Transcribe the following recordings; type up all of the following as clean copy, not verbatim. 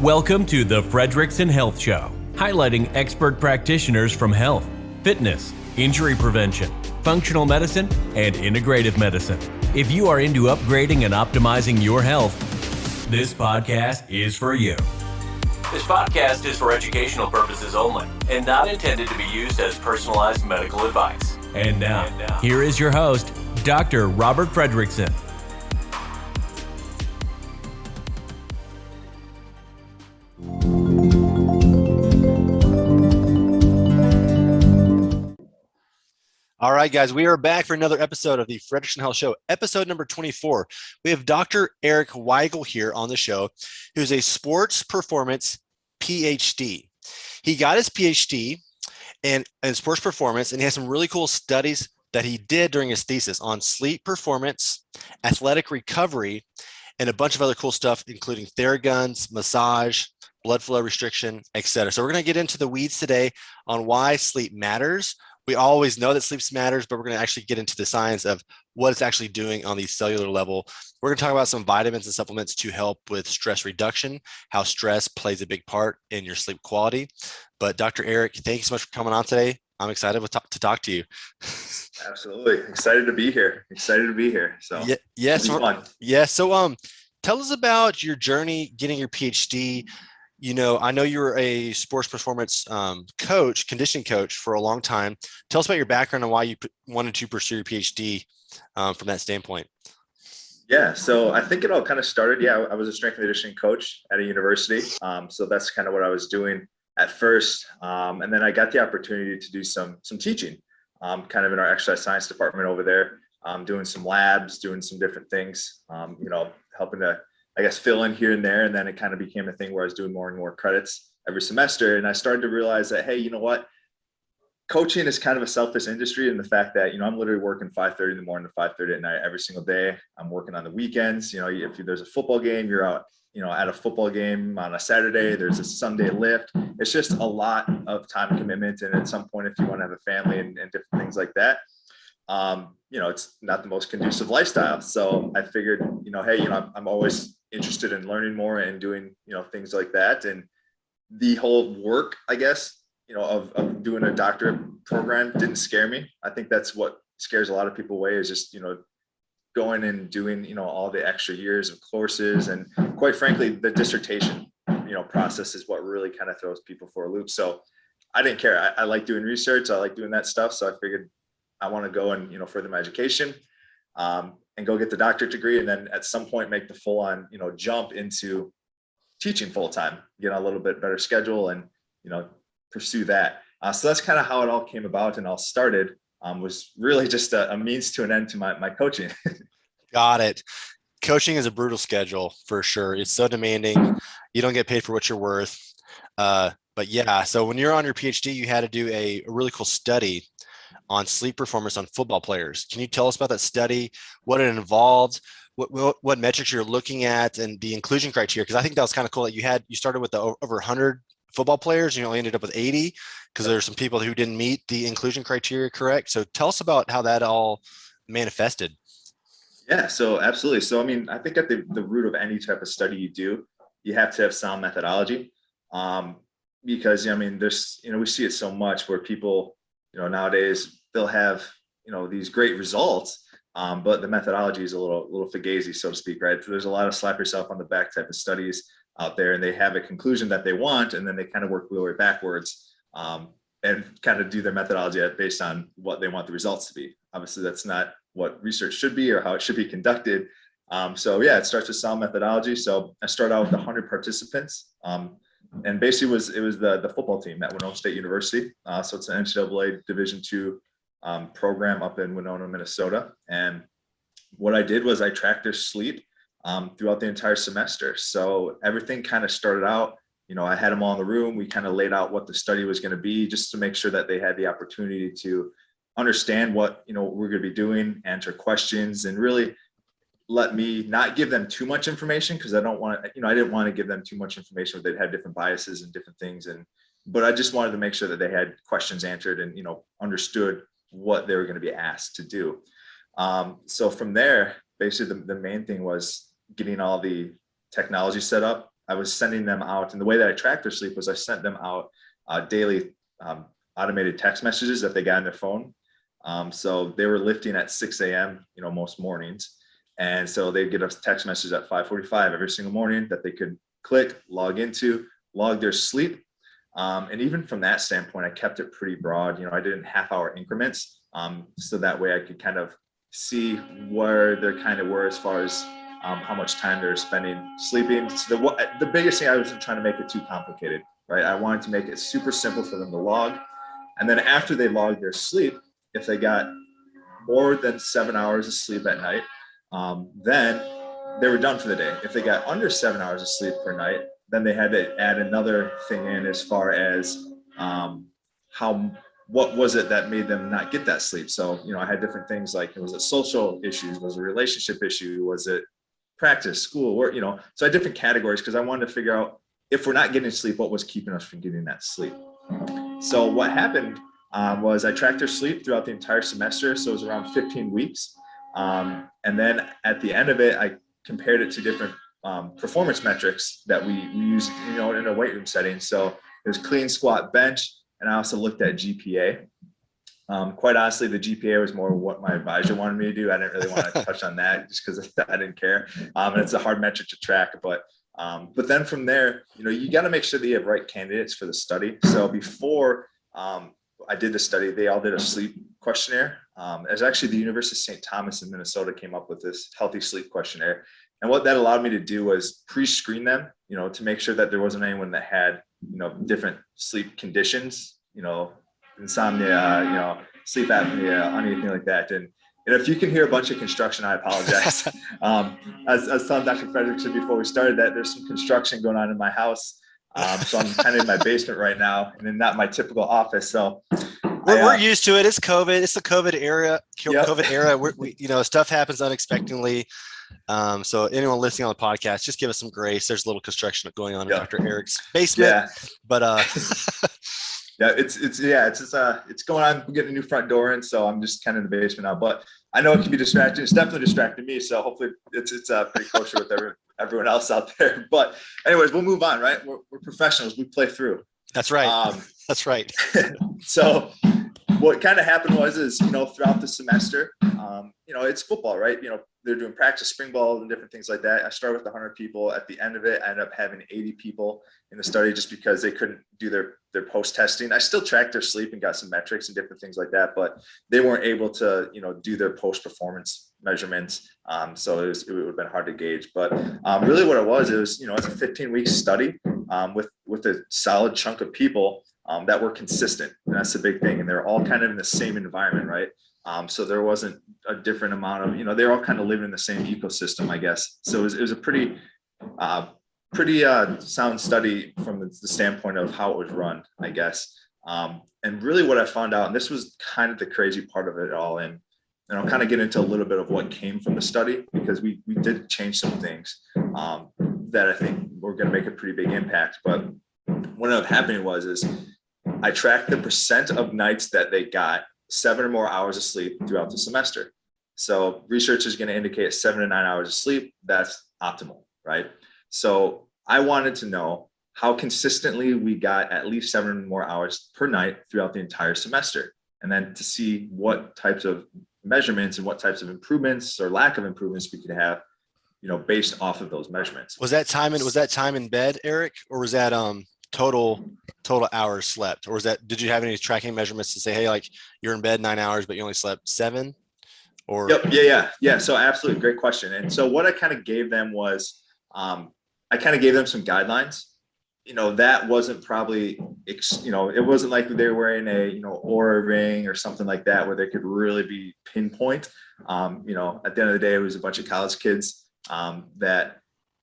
Welcome to the Fredrickson Health Show, highlighting expert practitioners from health, fitness, injury prevention, functional medicine, and integrative medicine. If you are into upgrading and optimizing your health, this podcast is for you. This podcast is for educational purposes only and not intended to be used as personalized medical advice. And now, here is your host, Dr. Robert Fredrickson. All right, guys, we are back for another episode of the Fredrickson Health Show, episode number 24. We have Dr. Eric Weigel here on the show, who's a sports performance PhD. He got his PhD in sports performance, and he has some really cool studies that he did during his thesis on sleep performance, athletic recovery, and a bunch of other cool stuff, including Theraguns, massage, blood flow restriction, etc. So we're going to get into the weeds today on why sleep matters. We always know that sleep matters, but we're going to actually get into the science of what it's actually doing on the cellular level. We're going to talk about some vitamins and supplements to help with stress reduction, how stress plays a big part in your sleep quality. But Dr. Eric, thank you so much for coming on today. I'm excited to talk to you. Absolutely. Excited to be here. So So tell us about your journey getting your PhD. You know, I know you were a sports performance coach, conditioning coach for a long time. Tell us about your background and why you wanted to pursue your PhD from that standpoint. Yeah, so I think it all kind of started. I was a strength and conditioning coach at a university. So that's kind of what I was doing at first. And then I got the opportunity to do some teaching kind of in our exercise science department over there, doing some labs, doing some different things, helping to, I guess, fill in here and there. And then it kind of became a thing where I was doing more and more credits every semester. And I started to realize that, hey, you know what? Coaching is kind of a selfless industry in the fact that, I'm literally working 5:30 in the morning to 5:30 at night every single day. I'm working on the weekends. If there's a football game, you're out, at a football game on a Saturday, there's a Sunday lift. It's just a lot of time commitment. And at some point, if you want to have a family and different things like that, it's not the most conducive lifestyle. So I figured, hey, I'm always interested in learning more and doing, things like that. And the whole work, I guess, of doing a doctorate program didn't scare me. I think that's what scares a lot of people away is just, going and doing, all the extra years of courses. And quite frankly, the dissertation, process is what really kind of throws people for a loop. So I didn't care. I like doing research. I like doing that stuff. So I figured I want to go and, further my education and go get the doctorate degree. And then at some point make the full on, jump into teaching full time, get a little bit better schedule and, pursue that. So that's kind of how it all came about and all started. Was really just a means to an end to my coaching. Got it. Coaching is a brutal schedule for sure. It's so demanding. You don't get paid for what you're worth. But yeah, so when you're on your PhD, you had to do a really cool study on sleep performance on football players. Can you tell us about that study, what it involved, what metrics you're looking at, and the inclusion criteria? Because I think that was kind of cool that you started with over 100 football players, and you only ended up with 80 because there are some people who didn't meet the inclusion criteria, correct? So tell us about how that all manifested. Yeah, so absolutely. So, I think at the root of any type of study you do, you have to have sound methodology because, there's, we see it so much where people, nowadays they'll have, these great results, but the methodology is a little fugazi, so to speak, right? So there's a lot of slap yourself on the back type of studies out there, and they have a conclusion that they want, and then they kind of work their way backwards and kind of do their methodology based on what they want the results to be. Obviously, that's not what research should be or how it should be conducted. So yeah, it starts with sound methodology. So I started out with 100 participants. And basically it was the football team at Winona State University. So it's an NCAA Division II program up in Winona, Minnesota. And what I did was I tracked their sleep throughout the entire semester. So everything kind of started out, I had them all in the room. We kind of laid out what the study was going to be just to make sure that they had the opportunity to understand what, we're going to be doing, answer questions, and really let me not give them too much information because I don't want to, I didn't want to give them too much information where they'd have different biases and different things. But I just wanted to make sure that they had questions answered and, understood what they were going to be asked to do. So from there, basically the main thing was getting all the technology set up I was sending them out, and the way that I tracked their sleep was I sent them out daily automated text messages that they got on their phone. So they were lifting at 6 a.m., most mornings. And so they'd get a text message at 5:45 every single morning that they could click, log into, log their sleep. And even from that standpoint, I kept it pretty broad. I did in half-hour increments. So that way I could kind of see where they kind of were as far as how much time they're spending sleeping. So the biggest thing, I wasn't trying to make it too complicated, right? I wanted to make it super simple for them to log. And then after they logged their sleep, if they got more than 7 hours of sleep at night, then they were done for the day. If they got under 7 hours of sleep per night, then they had to add another thing in as far as what was it that made them not get that sleep. So, I had different things like, was it social issues? Was it a relationship issue? Was it practice, school, work, so I had different categories because I wanted to figure out if we're not getting sleep, what was keeping us from getting that sleep. So what happened was I tracked their sleep throughout the entire semester. So it was around 15 weeks. And then at the end of it, I compared it to different performance metrics that we used, in a weight room setting. So it was clean, squat, bench, and I also looked at GPA. Quite honestly, the GPA was more what my advisor wanted me to do. I didn't really want to touch on that just because I didn't care. And it's a hard metric to track. But then from there, you got to make sure that you have right candidates for the study. So before I did the study, they all did a sleep questionnaire. It was actually the University of St. Thomas in Minnesota came up with this healthy sleep questionnaire. And what that allowed me to do was pre-screen them, to make sure that there wasn't anyone that had, different sleep conditions, insomnia, sleep apnea, anything like that. And if you can hear a bunch of construction, I apologize. As I was telling Dr. Fredrickson before we started that there's some construction going on in my house. So I'm kind of in my basement right now and in not my typical office. So we're used to it. It's COVID. It's the COVID era. Yep. COVID era. We stuff happens unexpectedly. So anyone listening on the podcast, just give us some grace. There's a little construction going on in Dr. Eric's basement, but yeah, it's going on. We're getting a new front door in, so I'm just kind of in the basement now. But I know it can be distracting. It's definitely distracting me. So hopefully it's pretty kosher with everyone else out there. But anyways, we'll move on. Right? We're professionals. We play through. That's right. That's right. So what kind of happened was throughout the semester, it's football, right? They're doing practice, spring ball, and different things like that. I started with 100 people. At the end of it, I ended up having 80 people in the study just because they couldn't do their post testing. I still tracked their sleep and got some metrics and different things like that, but they weren't able to, do their post performance measurements. So it would have been hard to gauge. But really, what it was it's a 15-week study with a solid chunk of people that were consistent, and that's the big thing. And they're all kind of in the same environment, right? So there wasn't a different amount of, they're all kind of living in the same ecosystem, I guess. So it was a pretty sound study from the standpoint of how it was run, I guess. And really what I found out, and this was kind of the crazy part of it all, and I'll kind of get into a little bit of what came from the study, because we did change some things that I think were going to make a pretty big impact. But what ended up happening is I tracked the percent of nights that they got 7 or more hours of sleep throughout the semester. So research is going to indicate 7 to 9 hours of sleep. That's optimal, right? So I wanted to know how consistently we got at least 7 or more hours per night throughout the entire semester. And then to see what types of measurements and what types of improvements or lack of improvements we could have, based off of those measurements. Was that time in bed, Eric, or was that total hours slept, or did you have any tracking measurements to say, hey, like you're in bed 9 hours but you only slept 7? Or Yeah, so absolutely, great question. And so what I kind of gave them was I kind of gave them some guidelines. That wasn't probably it wasn't like they were wearing a Oura ring or something like that where they could really be pinpoint. At the end of the day, it was a bunch of college kids that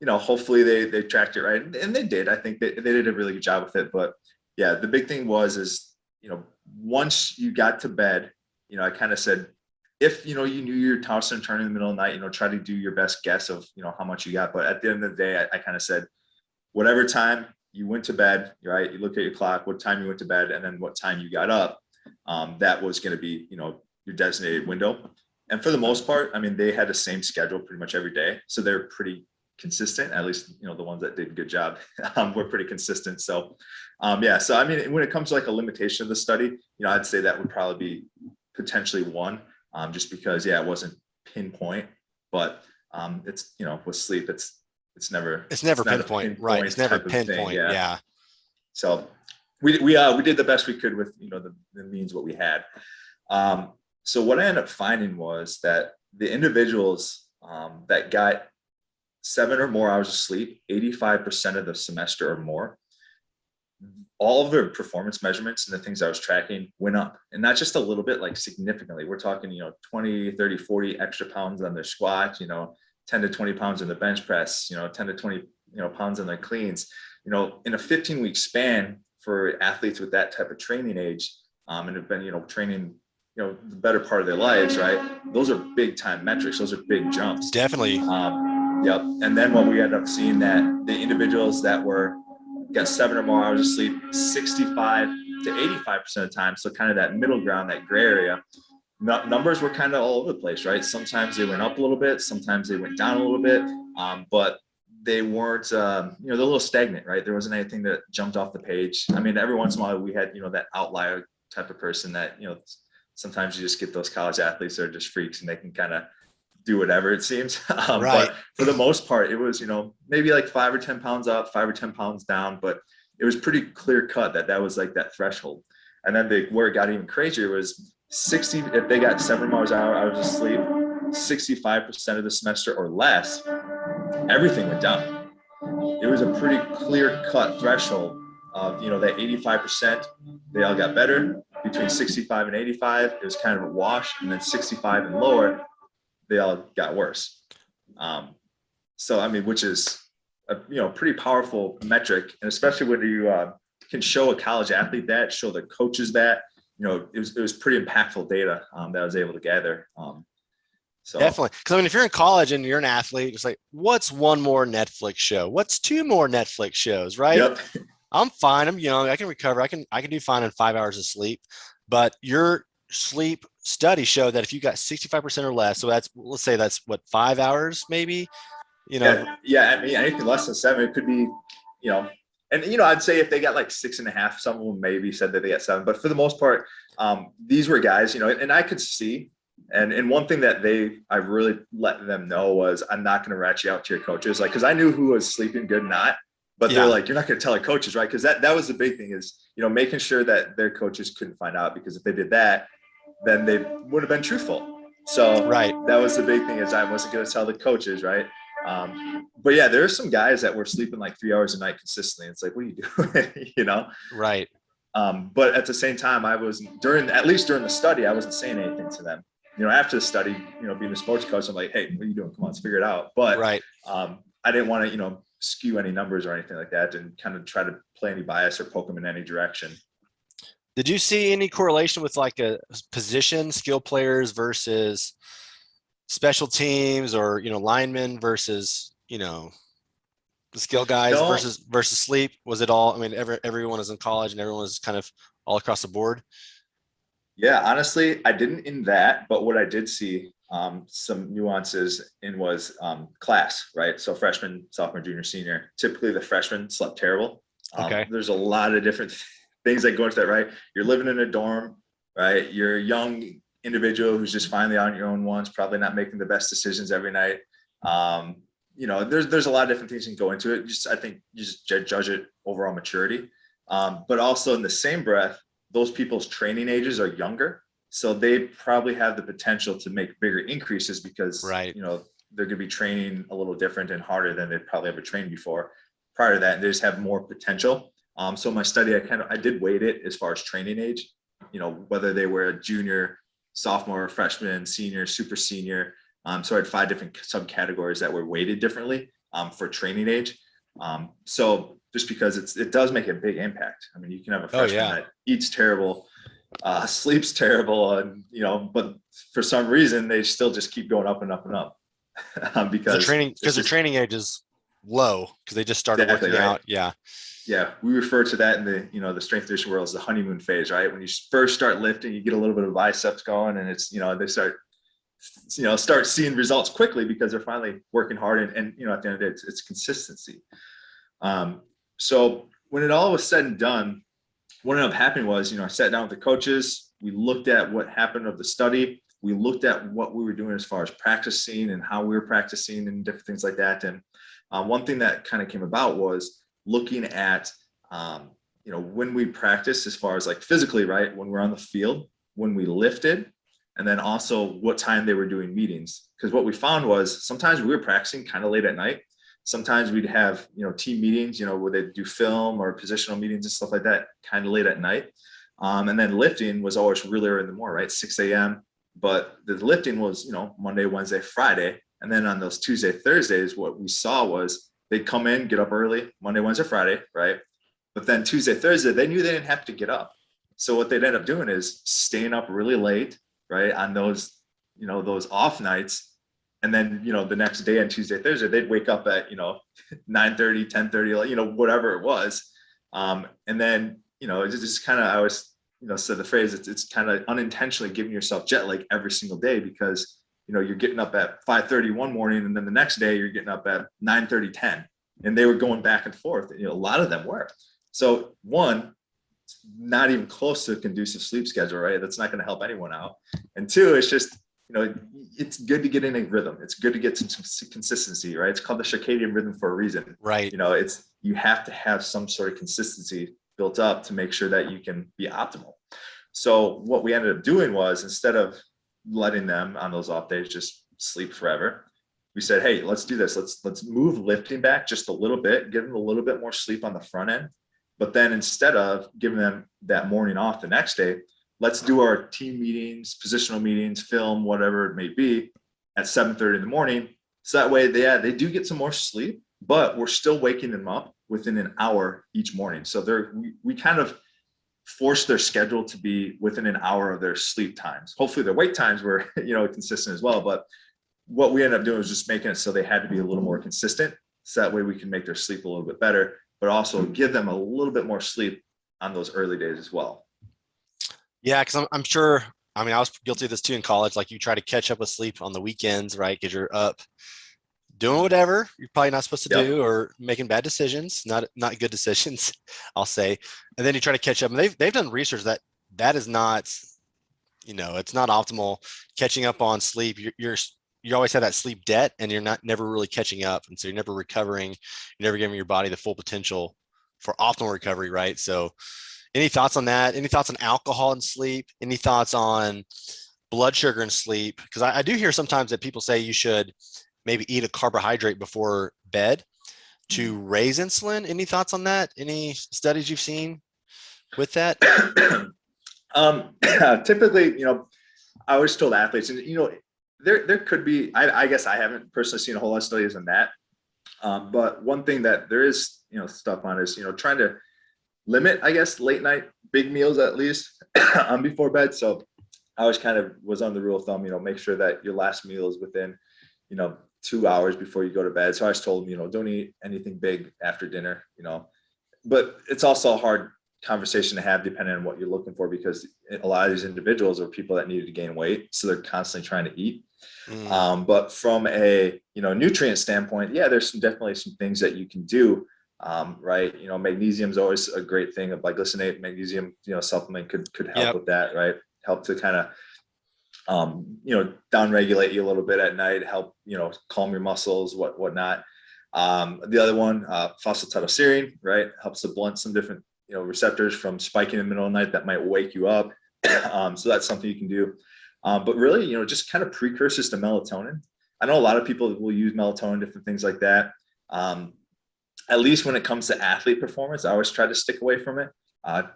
hopefully they tracked it right, and they did. I think they did a really good job with it. But yeah, the big thing is once you got to bed, I kind of said, if you knew you're tossing and turning in the middle of the night, try to do your best guess of how much you got. But at the end of the day, I kind of said, whatever time you went to bed, right? You look at your clock, what time you went to bed, and then what time you got up. That was going to be your designated window. And for the most part, I mean, they had the same schedule pretty much every day, so they're pretty consistent. At least, the ones that did a good job were pretty consistent. So, yeah. So, I mean, when it comes to like a limitation of the study, I'd say that would probably be potentially one, just because, it wasn't pinpoint, but it's, with sleep, it's never pinpoint, right? It's never pinpoint. Yeah. So we did the best we could with, the means what we had. So what I ended up finding was that the individuals that got 7 or more hours of sleep, 85% of the semester or more, all of their performance measurements and the things I was tracking went up, and not just a little bit, like significantly. We're talking, 20, 30, 40 extra pounds on their squat, 10 to 20 pounds in the bench press, 10 to 20, pounds in their cleans, in a 15-week span for athletes with that type of training age, and have been, training, the better part of their lives, right? Those are big time metrics. Those are big jumps. Definitely. Yep. And then what we ended up seeing, that the individuals that got 7 or more hours of sleep, 65 to 85% of the time. So kind of that middle ground, that gray area, numbers were kind of all over the place, right? Sometimes they went up a little bit, sometimes they went down a little bit, but they weren't, they're a little stagnant, right? There wasn't anything that jumped off the page. I mean, every once in a while we had, that outlier type of person that, sometimes you just get those college athletes that are just freaks and they can kind of do whatever, it seems. Right. But for the most part, it was, maybe like 5 or 10 pounds up, 5 or 10 pounds down, but it was pretty clear cut that was like that threshold. And then where it got even crazier was 60, if they got 7 hours of sleep, 65% of the semester or less, everything went down. It was a pretty clear cut threshold of, that 85%, they all got better. Between 65 and 85, it was kind of a wash. And then 65 and lower, they all got worse. So, I mean, which is a, pretty powerful metric. And especially when you can show a college athlete that, show the coaches that, it was pretty impactful data that I was able to gather. So definitely. Because I mean, if you're in college and you're an athlete, it's like, what's one more Netflix show? What's 2 more Netflix shows, right? Yep. I'm fine. I'm young. I can recover. I can do fine in 5 hours of sleep. But your sleep study showed that if you got 65% or less, so let's say that's what, 5 hours, maybe, Yeah. I mean, anything less than 7, it could be, and, I'd say if they got like 6.5, some of them maybe said that they got 7, but for the most part, these were guys, and I could see, and one thing that I really let them know was, I'm not going to rat you out to your coaches. Like, cause I knew who was sleeping good and not, but they're like, you're not going to tell our coaches, right? Cause that was the big thing is, making sure that their coaches couldn't find out, because if they did that, then they would have been truthful. So right. That was the big thing, is I wasn't going to tell the coaches, right? But yeah, there are some guys that were sleeping like 3 hours a night consistently. It's like, what are you doing? Right. But at the same time, at least during the study, I wasn't saying anything to them. After the study, being a sports coach, I'm like, hey, what are you doing? Come on, let's figure it out. But right. I didn't want to, skew any numbers or anything like that, and kind of try to play any bias or poke them in any direction. Did you see any correlation with like a position, skill players versus special teams, or, linemen versus, the skill guys versus sleep? Was it all, I mean, everyone is in college and everyone is kind of all across the board? Yeah, honestly, I didn't in that, but what I did see some nuances in was class, right? So freshman, sophomore, junior, senior, typically the freshmen slept terrible. Okay. There's a lot of different things that go into that, right? You're living in a dorm, right? You're a young individual who's just finally on your own once, probably not making the best decisions every night. There's a lot of different things that can go into it. I think you just judge it overall maturity. But also in the same breath, those people's training ages are younger. So they probably have the potential to make bigger increases because, right. They're going to be training a little different and harder than they'd probably ever trained before. Prior to that, they just have more potential. So my study, I did weight it as far as training age, whether they were a junior, sophomore, freshman, senior, super senior. So I had 5 different subcategories that were weighted differently for training age. So just because it does make a big impact. I mean, you can have a freshman that eats terrible, sleeps terrible, and but for some reason they still just keep going up and up and up because the training age is low because they just started working out. Yeah. Yeah, we refer to that in the the strength conditioning world as the honeymoon phase, right? When you first start lifting, you get a little bit of biceps going, and it's they start start seeing results quickly because they're finally working hard. And at the end of the day, it's consistency. So when it all was said and done, what ended up happening was, I sat down with the coaches. We looked at what happened of the study. We looked at what we were doing as far as practicing and how we were practicing and different things like that. And one thing that kind of came about was looking at, when we practiced as far as like physically, right? When we're on the field, when we lifted, and then also what time they were doing meetings. Because what we found was sometimes we were practicing kind of late at night. Sometimes we'd have, team meetings, where they'd do film or positional meetings and stuff like that, kind of late at night. And then lifting was always really early in the morning, right? 6 a.m. But the lifting was, Monday, Wednesday, Friday. And then on those Tuesday, Thursdays, what we saw was they'd come in, get up early, Monday, Wednesday, Friday, right? But then Tuesday, Thursday, they knew they didn't have to get up. So what they'd end up doing is staying up really late, right? On those, those off nights. And then, the next day on Tuesday, Thursday, they'd wake up at, 9:30, 10:30, whatever it was. And then, it's just kind of, I always, said the phrase, it's kind of unintentionally giving yourself jet lag every single day because, you're getting up at 5:30 one morning and then the next day you're getting up at 9:30, 10. And they were going back and forth. A lot of them were. So one, not even close to a conducive sleep schedule, right? That's not going to help anyone out. And two, it's just, it's good to get in a rhythm. It's good to get some consistency, right? It's called the circadian rhythm for a reason. Right. You have to have some sort of consistency built up to make sure that you can be optimal. So what we ended up doing was, instead of letting them on those off days just sleep forever, we said, hey, let's do this. Let's move lifting back just a little bit, give them a little bit more sleep on the front end. But then instead of giving them that morning off the next day, let's do our team meetings, positional meetings, film, whatever it may be, at 7:30 in the morning. So that way they do get some more sleep, but we're still waking them up within an hour each morning. So we kind of force their schedule to be within an hour of their sleep times. Hopefully their wake times were, consistent as well. But what we ended up doing was just making it so they had to be a little more consistent. So that way we can make their sleep a little bit better, but also give them a little bit more sleep on those early days as well. Yeah, because I'm sure, I was guilty of this too in college. Like, you try to catch up with sleep on the weekends, right? Because you're up doing whatever you're probably not supposed to do, or making bad decisions, not good decisions, I'll say. And then you try to catch up. And they've done research that is not, it's not optimal catching up on sleep. You always have that sleep debt, and you're never really catching up. And so you're never recovering. You're never giving your body the full potential for optimal recovery, right? So any thoughts on that? Any thoughts on alcohol and sleep? Any thoughts on blood sugar and sleep? Because I do hear sometimes that people say you should maybe eat a carbohydrate before bed to raise insulin. Any thoughts on that? Any studies you've seen with that? Typically, I always told athletes, and there could be, I guess I haven't personally seen a whole lot of studies on that. But one thing that there is, stuff on is, trying to limit, I guess, late night big meals at least before bed. So I always kind of was on the rule of thumb, make sure that your last meal is within, 2 hours before you go to bed. So I just told them, don't eat anything big after dinner, but it's also a hard conversation to have depending on what you're looking for, because a lot of these individuals are people that need to gain weight. So they're constantly trying to eat. But from a, nutrient standpoint, there's definitely some things that you can do. Right. Magnesium is always a great thing. A glycinate magnesium, supplement could help with that, right? Help to kind of, down regulate you a little bit at night, help, calm your muscles, whatnot. The other one, phosphatidylserine, right? Helps to blunt some different, receptors from spiking in the middle of the night that might wake you up. So that's something you can do. But really, just kind of precursors to melatonin. I know a lot of people will use melatonin, different things like that. At least when it comes to athlete performance, I always try to stick away from it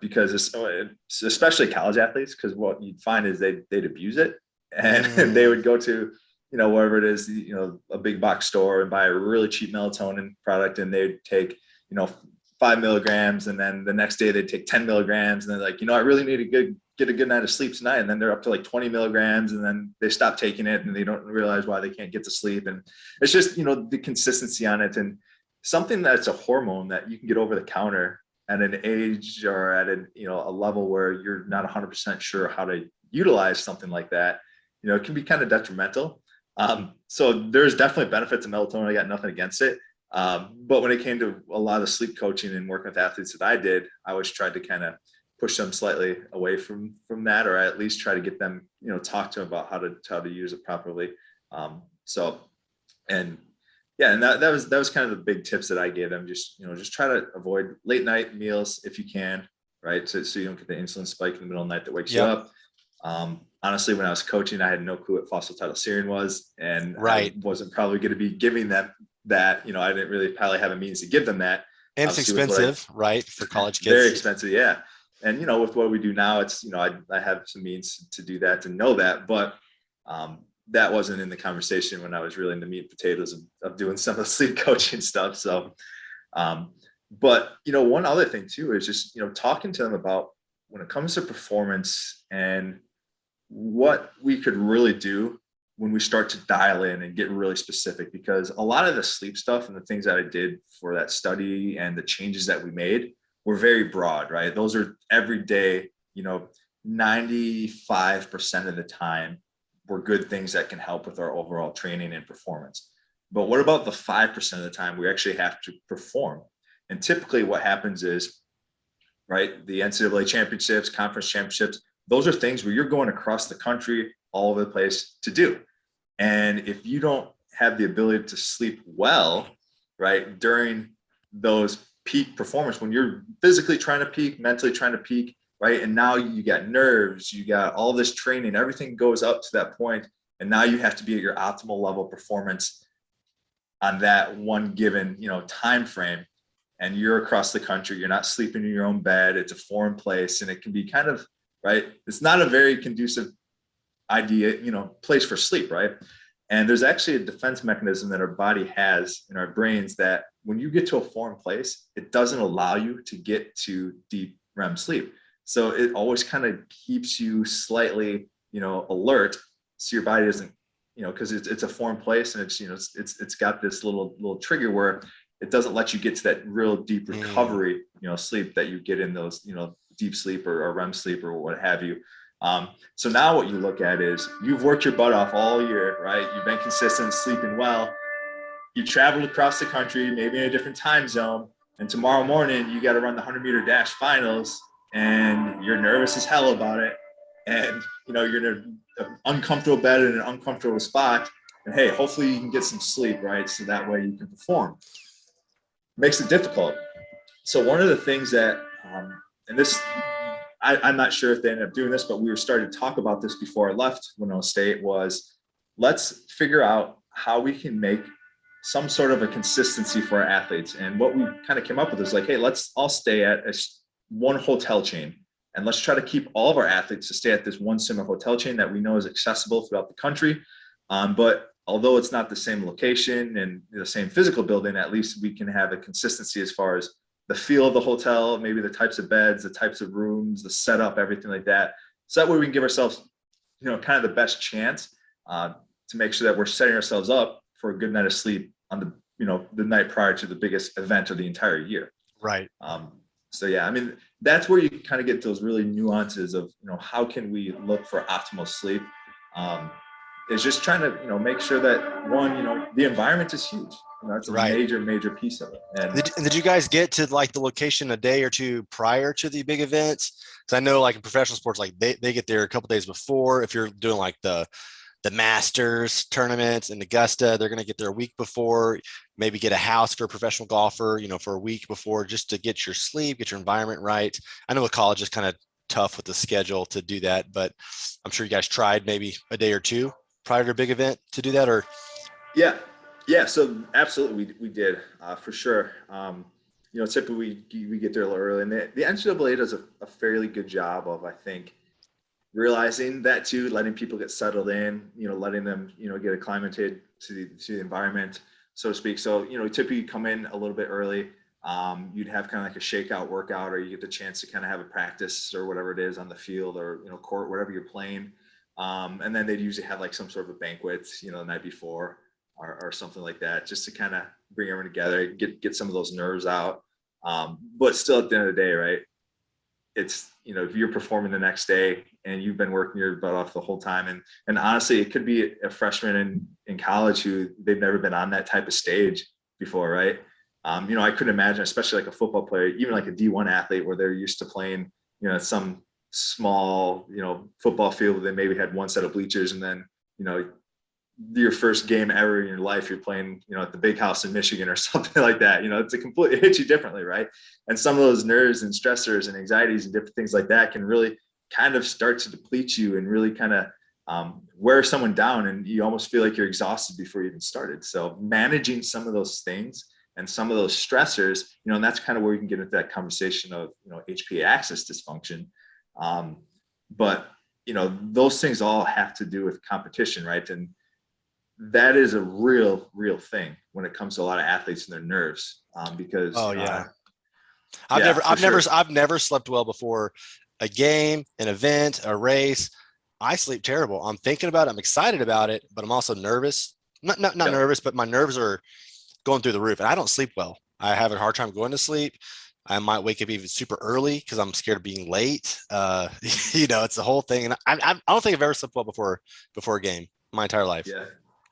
because it's especially college athletes, because what you'd find is they'd abuse it, and they would go to, wherever it is, a big box store and buy a really cheap melatonin product, and they'd take, 5 milligrams, and then the next day they'd take 10 milligrams, and they're like, I really need to get a good night of sleep tonight, and then they're up to like 20 milligrams, and then they stop taking it, and they don't realize why they can't get to sleep. And it's just, the consistency on it, and something that's a hormone that you can get over the counter at an age or at a level where you're not 100% sure how to utilize something like that. it can be kind of detrimental. So there's definitely benefits to melatonin. I got nothing against it. But when it came to a lot of sleep coaching and working with athletes that I did, I always tried to kind of push them slightly away from that, or at least try to get them, talk to them about how to use it properly. And that was kind of the big tips that I gave them. Just try to avoid late night meals if you can, right? So you don't get the insulin spike in the middle of the night that wakes you up. Honestly, when I was coaching, I had no clue what phosphatidylserine was, and I wasn't probably going to be giving them that. I didn't really probably have a means to give them that. And it's expensive, right? For college kids. Very expensive, yeah. And, with what we do now, it's, I have some means to do that, to know that, but that wasn't in the conversation when I was really in the meat and potatoes of doing some of the sleep coaching stuff. So, but, one other thing too, is just, talking to them about when it comes to performance and what we could really do when we start to dial in and get really specific, because a lot of the sleep stuff and the things that I did for that study and the changes that we made were very broad, right? Those are every day, 95% of the time were good things that can help with our overall training and performance. But what about the 5% of the time we actually have to perform? And typically what happens is, right, the NCAA championships, conference championships, those are things where you're going across the country, all over the place to do. And if you don't have the ability to sleep well, right, during those peak performance, when you're physically trying to peak, mentally trying to peak, right, and now you got nerves, you got all this training, everything goes up to that point, and now you have to be at your optimal level of performance on that one given, time frame. And you're across the country, you're not sleeping in your own bed, it's a foreign place, and it can be kind of, right, it's not a very conducive place for sleep, right? And there's actually a defense mechanism that our body has in our brains that when you get to a foreign place, it doesn't allow you to get to deep REM sleep. So it always kind of keeps you slightly, alert, so your body doesn't, because it's a foreign place, and it's got this little trigger where it doesn't let you get to that real deep recovery, sleep that you get in those, deep sleep or REM sleep or what have you. So now what you look at is you've worked your butt off all year, right? You've been consistent, sleeping well. You traveled across the country, maybe in a different time zone, and tomorrow morning you got to run the 100-meter dash finals, and you're nervous as hell about it. And, you're in an uncomfortable bed in an uncomfortable spot. And hey, hopefully you can get some sleep, right? So that way you can perform. Makes it difficult. So one of the things that, and this, I'm not sure if they ended up doing this, but we were starting to talk about this before I left Winona State, was let's figure out how we can make some sort of a consistency for our athletes. And what we kind of came up with is like, hey, let's all stay at one hotel chain, and let's try to keep all of our athletes to stay at this one similar hotel chain that we know is accessible throughout the country. But although it's not the same location and the same physical building, at least we can have a consistency as far as the feel of the hotel, maybe the types of beds, the types of rooms, the setup, everything like that. So that way we can give ourselves, kind of the best chance to make sure that we're setting ourselves up for a good night of sleep on the night prior to the biggest event of the entire year. Right. So yeah, I mean, that's where you kind of get those really nuances of, how can we look for optimal sleep? Is just trying to, make sure that one, the environment is huge. That's a major piece of it. And did you guys get to like the location a day or two prior to the big events? Because I know like in professional sports, like they get there a couple days before. If you're doing like the Masters tournaments in Augusta, they're going to get there a week before, maybe get a house for a professional golfer, for a week before, just to get your sleep, get your environment right. I know with college is kind of tough with the schedule to do that, but I'm sure you guys tried maybe a day or two prior to a big event to do that, or? Yeah. So absolutely, we did for sure. Typically we get there a little early, and the NCAA does a fairly good job of, I think, realizing that too, letting people get settled in, letting them, get acclimated to the environment, so to speak. So, typically you come in a little bit early. You'd have kind of like a shakeout workout, or you get the chance to kind of have a practice or whatever it is on the field or, court, whatever you're playing. And then they'd usually have like some sort of a banquet, the night before or something like that, just to kind of bring everyone together, get some of those nerves out. But still at the end of the day, right, it's, if you're performing the next day and you've been working your butt off the whole time, and honestly, it could be a freshman in college who they've never been on that type of stage before, right? I couldn't imagine, especially like a football player, even like a D1 athlete where they're used to playing, some small, football field. They maybe had one set of bleachers, and then, your first game ever in your life, you're playing, at the big house in Michigan or something like that. It hits you differently, right? And some of those nerves and stressors and anxieties and different things like that can really kind of start to deplete you and really kind of wear someone down, and you almost feel like you're exhausted before you even started. So managing some of those things and some of those stressors, and that's kind of where you can get into that conversation of, HPA axis dysfunction. But, those things all have to do with competition, right? And that is a real thing when it comes to a lot of athletes and their nerves, because I've never slept well before a game, an event, a race. I sleep terrible. I'm thinking about it. I'm excited about it, but I'm also nervous. Not nervous, but my nerves are going through the roof, and I don't sleep well. I have a hard time going to sleep. I might wake up even super early because I'm scared of being late. It's the whole thing. And I don't think I've ever slept well before a game my entire life. Yeah.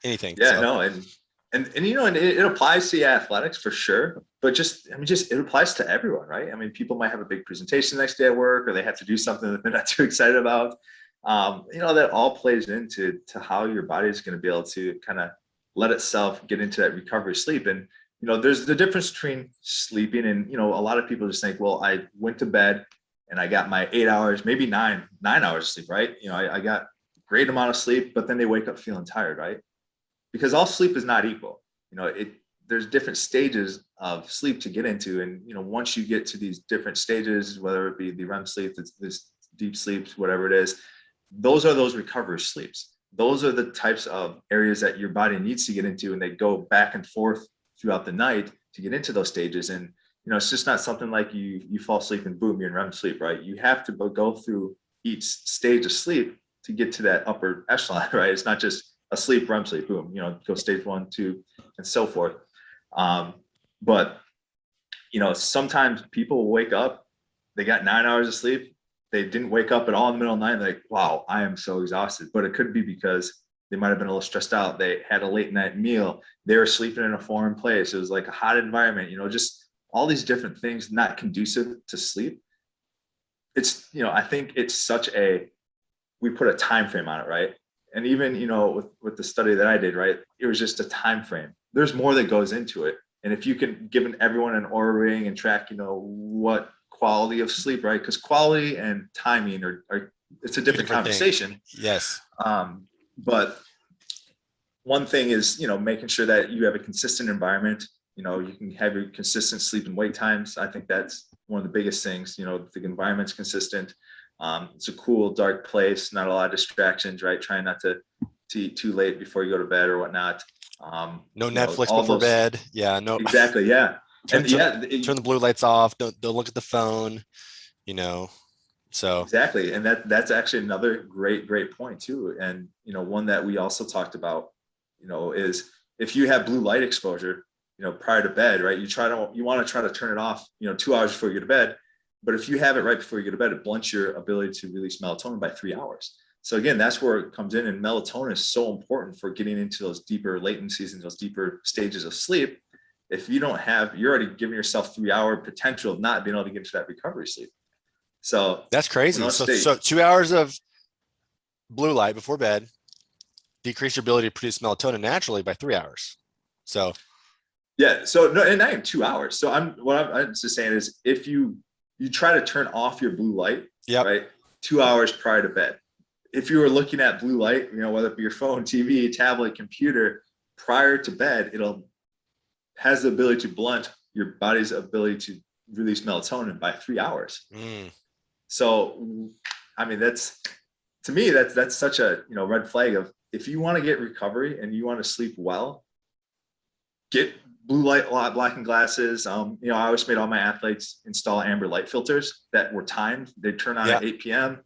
Anything. Yeah, so. No. And it applies to athletics for sure, but it applies to everyone, right? I mean, people might have a big presentation the next day at work, or they have to do something that they're not too excited about. That all plays into how your body is going to be able to kind of let itself get into that recovery sleep. And, there's the difference between sleeping and, a lot of people just think, well, I went to bed and I got my 8 hours, maybe nine hours of sleep, right? I got great amount of sleep, but then they wake up feeling tired, right? Because all sleep is not equal. There's different stages of sleep to get into. And, once you get to these different stages, whether it be the REM sleep, this deep sleep, whatever it is, those are those recovery sleeps. Those are the types of areas that your body needs to get into, and they go back and forth throughout the night to get into those stages. And, it's just not something like you fall asleep and boom, you're in REM sleep, right? You have to go through each stage of sleep to get to that upper echelon, right? It's not just a sleep, REM sleep, boom, go stage 1, 2, and so forth. But, sometimes people will wake up, they got 9 hours of sleep, they didn't wake up at all in the middle of the night, and they're like, wow, I am so exhausted. But it could be because they might have been a little stressed out. They had a late night meal. They were sleeping in a foreign place. It was like a hot environment, just all these different things not conducive to sleep. It's, I think it's we put a time frame on it, right? And even, with the study that I did, right, it was just a time frame. There's more that goes into it. And if you can give everyone an Oura ring and track, what quality of sleep, right? Because quality and timing are it's a different conversation. Thing. Yes. But one thing is, making sure that you have a consistent environment. You can have your consistent sleep and wake times. I think that's one of the biggest things. The environment's consistent. It's a cool, dark place, not a lot of distractions, right? Trying not to eat too late before you go to bed or whatnot. No Netflix before bed. Yeah, no. Exactly. Yeah. Turn the blue lights off. Don't look at the phone. So exactly. And that's actually another great point too. And, one that we also talked about, is if you have blue light exposure, prior to bed, right, you want to try to turn it off, 2 hours before you go to bed. But if you have it right before you go to bed, it blunts your ability to release melatonin by 3 hours. So again, that's where it comes in. And melatonin is so important for getting into those deeper latencies and those deeper stages of sleep. If you don't have, you're already giving yourself 3 hour potential of not being able to get into that recovery sleep. So that's crazy. So 2 hours of blue light before bed decrease your ability to produce melatonin naturally by 3 hours. So yeah. So no, and not even 2 hours. So what I'm just saying is if you try to turn off your blue light, right, 2 hours prior to bed. If you were looking at blue light, whether it be your phone, TV, tablet, computer, prior to bed, has the ability to blunt your body's ability to release melatonin by 3 hours. So, I mean, that's such a, red flag of, if you want to get recovery and you want to sleep well, get blue light blocking glasses. I always made all my athletes install amber light filters that were timed. They turn on at 8 p.m.,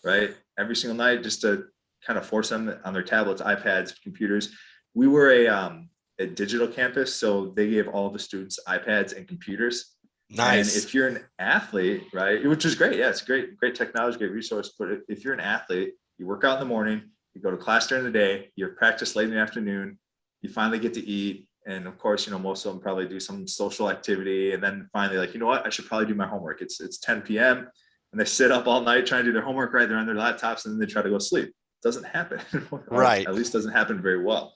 right? Every single night, just to kind of force them on their tablets, iPads, computers. We were a digital campus, so they gave all the students iPads and computers. Nice. And if you're an athlete, right, which is great. Yeah, it's great technology, great resource. But if you're an athlete, you work out in the morning, you go to class during the day, you practice late in the afternoon, you finally get to eat. And of course, most of them probably do some social activity. And then finally, like, you know what, I should probably do my homework. It's 10 p.m. and they sit up all night trying to do their homework, right? They're on their laptops and then they try to go sleep. It doesn't happen. Right. At least doesn't happen very well.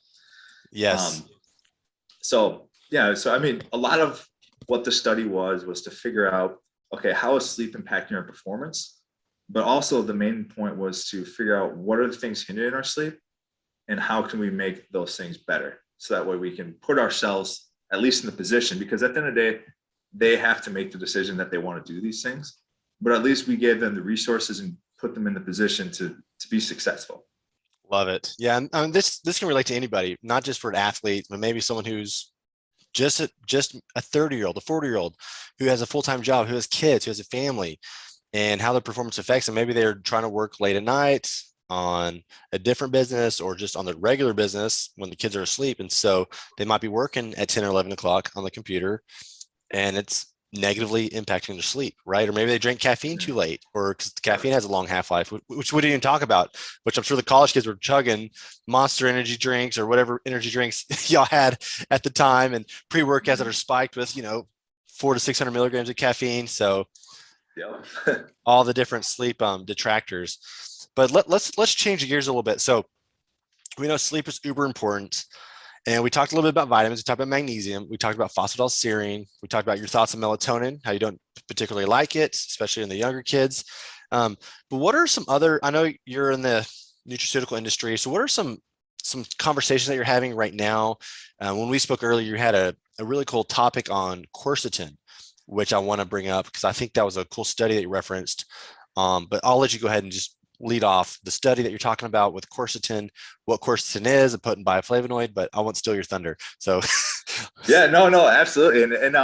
Yes. So I mean, a lot of what the study was to figure out, okay, how is sleep impacting our performance? But also the main point was to figure out what are the things hindering our sleep and how can we make those things better? So that way we can put ourselves at least in the position, because at the end of the day, they have to make the decision that they want to do these things, but at least we gave them the resources and put them in the position to be successful. Love it. Yeah. And this can relate to anybody, not just for an athlete, but maybe someone who's just a 30-year-old, a 40-year-old who has a full-time job, who has kids, who has a family, and how their performance affects them. Maybe they're trying to work late at night on a different business or just on the regular business when the kids are asleep. And so they might be working at 10 or 11 o'clock on the computer and it's negatively impacting their sleep, right? Or maybe they drink caffeine too late, or because caffeine has a long half-life, which we didn't even talk about, which I'm sure the college kids were chugging Monster energy drinks or whatever energy drinks y'all had at the time, and pre-workouts that are spiked with 400 to 600 milligrams of caffeine. So all the different sleep detractors. But let's change gears a little bit. So we know sleep is uber important. And we talked a little bit about vitamins. We talked about magnesium. We talked about phosphatidylserine. We talked about your thoughts on melatonin, how you don't particularly like it, especially in the younger kids. But what are some other, I know you're in the nutraceutical industry, so what are some conversations that you're having right now? When we spoke earlier, you had a really cool topic on quercetin, which I want to bring up because I think that was a cool study that you referenced. But I'll let you go ahead and just lead off the study that you're talking about with quercetin, what quercetin is, a potent bioflavonoid, but I won't steal your thunder. So yeah, no, absolutely. And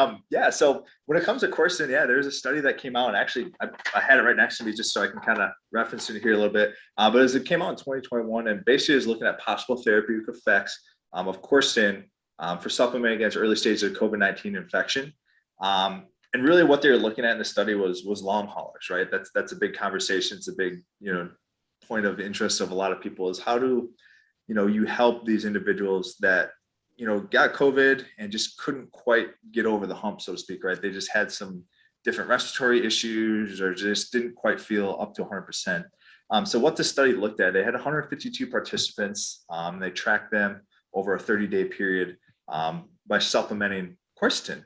so when it comes to quercetin, there's a study that came out, and actually I had it right next to me just so I can kind of reference it here a little bit. But as it came out in 2021, and basically is looking at possible therapeutic effects of quercetin for supplementing against early stages of COVID-19 infection. And really what they were looking at in the study was long haulers, right? That's a big conversation. It's a big, point of interest of a lot of people is how do, you help these individuals that, got COVID and just couldn't quite get over the hump, so to speak, right? They just had some different respiratory issues or just didn't quite feel up to 100%. So what the study looked at, they had 152 participants. They tracked them over a 30-day period by supplementing quercetin.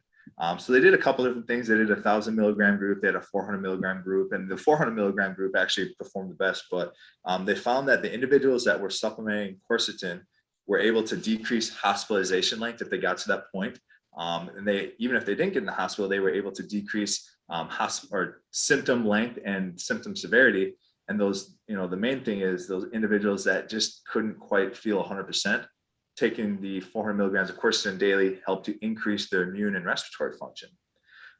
So they did a couple different things. They did a 1,000 milligram group, they had a 400 milligram group, and the 400 milligram group actually performed the best. But they found that the individuals that were supplementing quercetin were able to decrease hospitalization length if they got to that point. And they, even if they didn't get in the hospital, they were able to decrease symptom length and symptom severity. And those, the main thing is those individuals that just couldn't quite feel 100%. Taking the 400 milligrams of quercetin daily helped to increase their immune and respiratory function.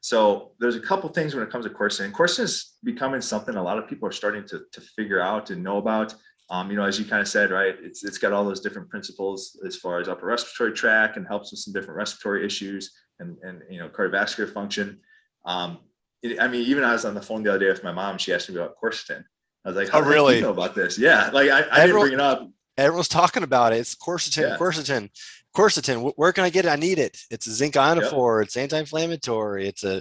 So there's a couple things when it comes to quercetin. Quercetin is becoming something a lot of people are starting to figure out and know about. As you kind of said, right, it's got all those different principles as far as upper respiratory tract and helps with some different respiratory issues and cardiovascular function. Even I was on the phone the other day with my mom. She asked me about quercetin. I was like, "How do you know about this?" Yeah, like I didn't bring it up. Everyone's talking about it. It's quercetin. Where can I get it? I need it. It's a zinc ionophore. Yep. It's anti-inflammatory. It's a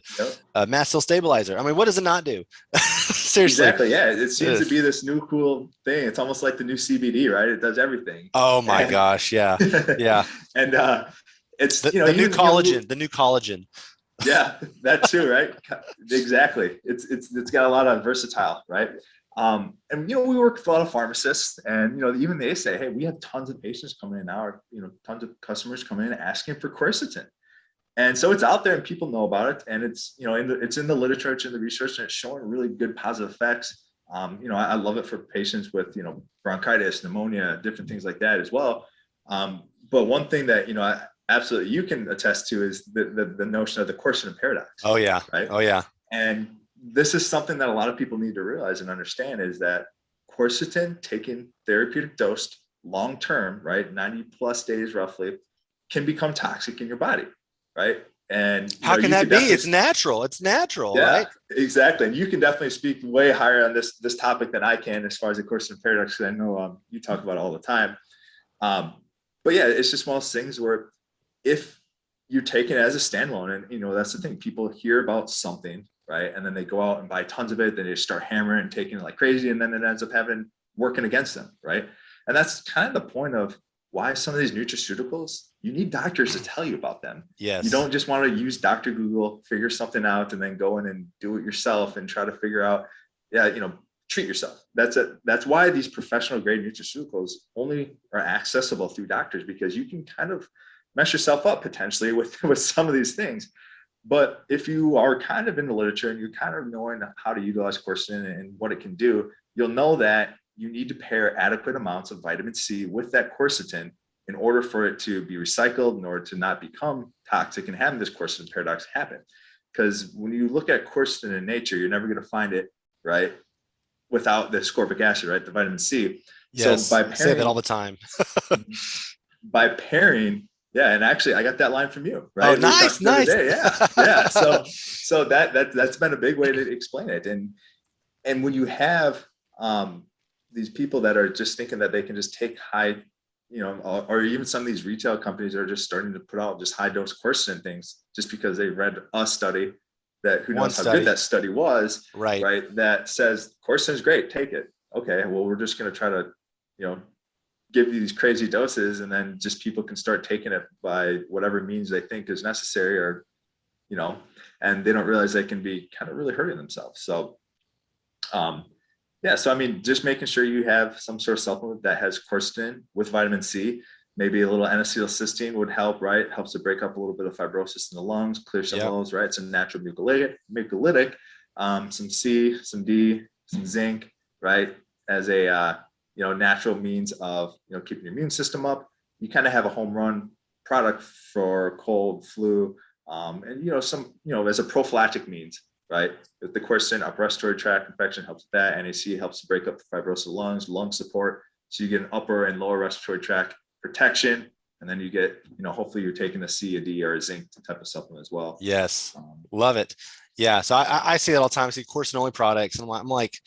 mast cell stabilizer. I mean, what does it not do? Seriously. Exactly. Yeah. It seems to be this new cool thing. It's almost like the new CBD, right? It does everything. Oh my gosh. Yeah. Yeah. And it's the new collagen. The new collagen. Yeah, that too, right? Exactly. It's got a lot of versatile, right? And we work with a lot of pharmacists, and even they say, hey, we have tons of patients coming in now, or tons of customers coming in asking for quercetin. And so it's out there and people know about it, and it's it's in the literature, it's in the research, and it's showing really good positive effects. I love it for patients with bronchitis, pneumonia, different things like that as well. But one thing that absolutely you can attest to is the notion of the quercetin paradox. Oh yeah. Right. Oh yeah. And this is something that a lot of people need to realize and understand is that quercetin taken therapeutic dose long term, right, 90 plus days roughly, can become toxic in your body, right? And how can that be? It's natural. It's natural, yeah, right? Exactly. And you can definitely speak way higher on this topic than I can as far as the Quercetin paradox, because I know you talk about it all the time. But yeah, it's just one of those things where if you take it as a standalone, and that's the thing, people hear about something, right? And then they go out and buy tons of it, then they start hammering and taking it like crazy, and then it ends up working against them, right? And that's kind of the point of why some of these nutraceuticals, you need doctors to tell you about them. Yes. You don't just want to use Dr. Google, figure something out, and then go in and do it yourself and try to figure out, treat yourself. That's it. That's why these professional grade nutraceuticals only are accessible through doctors, because you can kind of mess yourself up potentially with some of these things. But if you are kind of in the literature and you're kind of knowing how to utilize quercetin and what it can do, you'll know that you need to pair adequate amounts of vitamin C with that quercetin in order for it to be recycled, in order to not become toxic and have this quercetin paradox happen. Because when you look at quercetin in nature, you're never going to find it, right, without the ascorbic acid, right, the vitamin C. Yes, so by pairing, I say that all the time. By pairing, yeah, and actually I got that line from you, right? Oh, nice. Yeah. So that's been a big way to explain it. And when you have these people that are just thinking that they can just take high, or even some of these retail companies are just starting to put out just high dose quercetin things just because they read a study that who knows how good that study was, right? That says quercetin is great, take it. Okay, well, we're just going to try to, give you these crazy doses, and then just people can start taking it by whatever means they think is necessary, or, and they don't realize they can be kind of really hurting themselves. So, so I mean, just making sure you have some sort of supplement that has quercetin with vitamin C, maybe a little N-acetylcysteine would help, right? Helps to break up a little bit of fibrosis in the lungs, clear some of those, right? Some natural mucolytic, some C, some D, some zinc, right? As a natural means of keeping your immune system up. You kind of have a home run product for cold, flu, and some as a prophylactic means, right? With the quercetin, upper respiratory tract infection helps with that. NAC helps to break up the fibrosis of the lungs, lung support. So you get an upper and lower respiratory tract protection, and then you get hopefully you're taking a C, a D, or a zinc type of supplement as well. Yes, love it. Yeah, so I see that all the time. I see quercetin only products, and I'm like,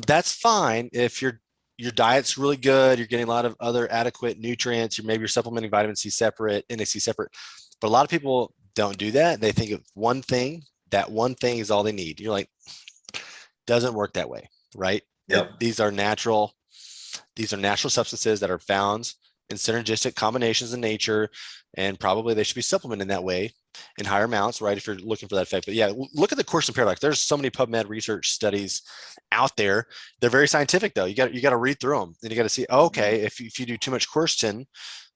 that's fine if your diet's really good, you're getting a lot of other adequate nutrients, you're supplementing vitamin C separate, NAC separate. But a lot of people don't do that. They think of one thing, that one thing is all they need. You're like, doesn't work that way, right? Yep. These are natural substances that are found in synergistic combinations in nature, and probably they should be supplemented in that way in higher amounts, right? If you're looking for that effect. But yeah, look at the quercetin paradox. There's so many PubMed research studies out there. They're very scientific though. You got to read through them, and you got to see, okay, if you do too much quercetin,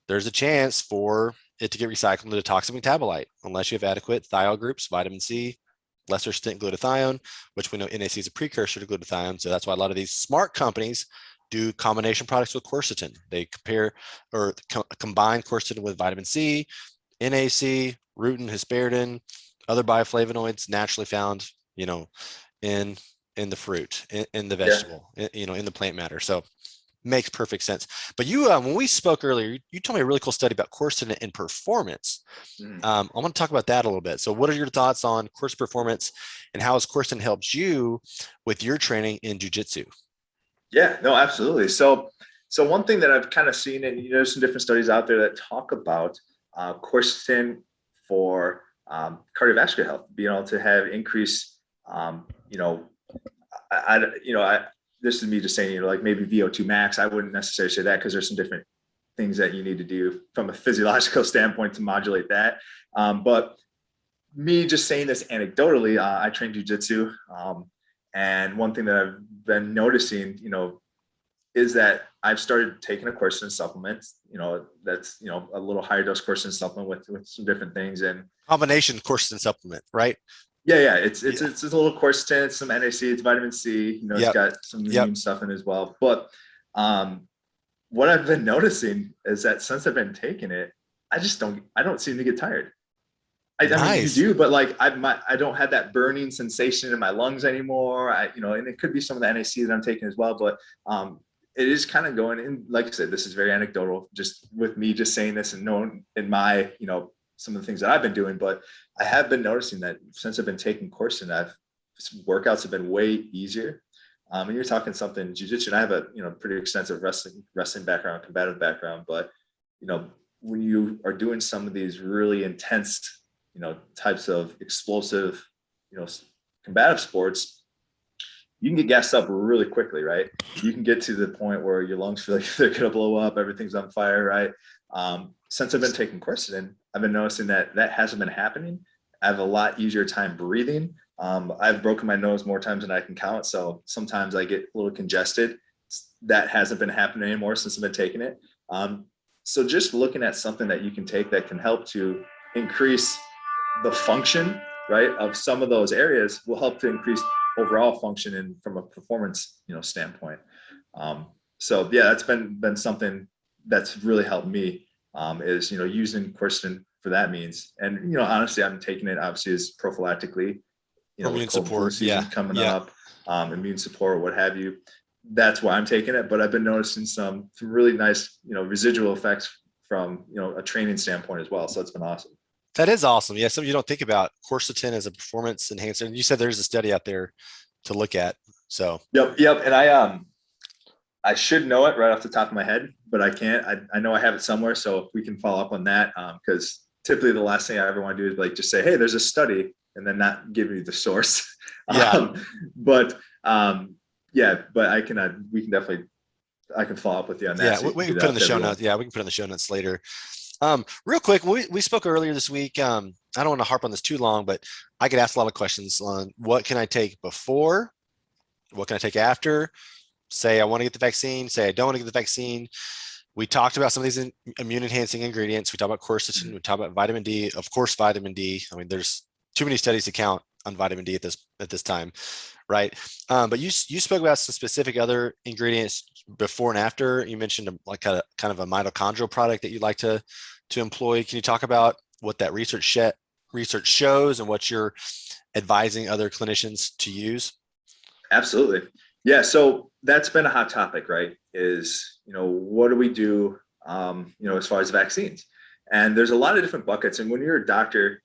there's a chance for it to get recycled into a toxic metabolite unless you have adequate thiol groups, vitamin C, lesser stint glutathione, which we know NAC is a precursor to glutathione. So that's why a lot of these smart companies do combination products with quercetin. They combine quercetin with vitamin C, NAC, rutin, hesperidin, other bioflavonoids naturally found, in the fruit, in the vegetable, in the plant matter. So makes perfect sense. But you, when we spoke earlier, you told me a really cool study about quercetin and performance. I want to talk about that a little bit. So what are your thoughts on quercetin performance, and how has quercetin helped you with your training in jiu-jitsu? Yeah, no, absolutely. So one thing that I've kind of seen, and there's some different studies out there that talk about quercetin for cardiovascular health, being able to have increased, this is me just saying, like maybe VO2 max. I wouldn't necessarily say that, because there's some different things that you need to do from a physiological standpoint to modulate that. But me just saying this anecdotally, I train jiu-jitsu. And one thing that I've been noticing, is that I've started taking a quercetin supplement, that's, a little higher dose quercetin supplement with some different things, and combination quercetin supplement, right? Yeah. It's a little quercetin, it's some NAC, it's vitamin C, it's got some immune stuff in as well. But what I've been noticing is that since I've been taking it, I don't seem to get tired. I mean, you do, but like I don't have that burning sensation in my lungs anymore. And it could be some of the NAC that I'm taking as well, but it is kind of going in. Like I said, this is very anecdotal, just with me just saying this and knowing in my some of the things that I've been doing, but I have been noticing that since I've been taking Quercetin, workouts have been way easier. And you're talking something jiu-jitsu, and I have a, pretty extensive wrestling background, combative background, but, when you are doing some of these really intense, types of explosive, combative sports, you can get gassed up really quickly, right? You can get to the point where your lungs feel like they're going to blow up, everything's on fire, right? Since I've been taking Quercetin, I've been noticing that hasn't been happening. I have a lot easier time breathing. I've broken my nose more times than I can count, so sometimes I get a little congested. That hasn't been happening anymore since I've been taking it. So just looking at something that you can take that can help to increase the function, right, of some of those areas will help to increase overall function and from a performance, standpoint. So yeah, that's been something that's really helped me, is, using Quercetin for that means. And, honestly, I'm taking it obviously as prophylactically, immune with cold support, season coming up, immune support, what have you. That's why I'm taking it. But I've been noticing some really nice, residual effects from, a training standpoint as well. So it's been awesome. That is awesome. Yeah. Something you don't think about, Quercetin as a performance enhancer. And you said there's a study out there to look at. So. Yep. And I should know it right off the top of my head, but I can't. I know I have it somewhere. So if we can follow up on that, because typically the last thing I ever want to do is like just say, hey, there's a study, and then not give you the source. Yeah. But I can. We can definitely. I can follow up with you on that. Yeah, so we can put in the show notes. Yeah, we can put in the show notes later. Real quick, we spoke earlier this week. I don't want to harp on this too long, but I get asked a lot of questions on what can I take before, what can I take after. Say I want to get the vaccine, say I don't want to get the vaccine. We talked about some of these immune enhancing ingredients. We talked about quercetin, we talked about vitamin D, of course, vitamin D. I mean, there's too many studies to count on vitamin D at this time, right? But you spoke about some specific other ingredients before and after. You mentioned like kind of a mitochondrial product that you'd like to employ. Can you talk about what that research shows and what you're advising other clinicians to use? Absolutely. Yeah. So that's been a hot topic, right? Is, what do we do, as far as vaccines? And there's a lot of different buckets. And when you're a doctor,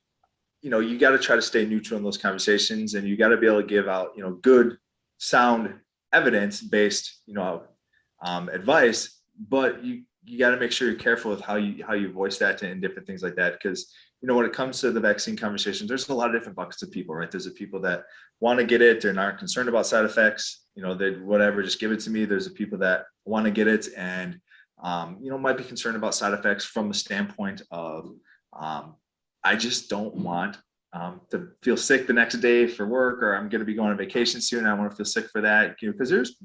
you got to try to stay neutral in those conversations, and you got to be able to give out, good, sound, evidence-based, advice. But you got to make sure you're careful with how you voice that in different things like that, because when it comes to the vaccine conversations, there's a lot of different buckets of people, right? There's the people that want to get it, they're not concerned about side effects, they whatever, just give it to me. There's the people that want to get it and might be concerned about side effects from the standpoint of I just don't want to feel sick the next day for work, or I'm going to be going on vacation soon. I want to feel sick for that, because there's,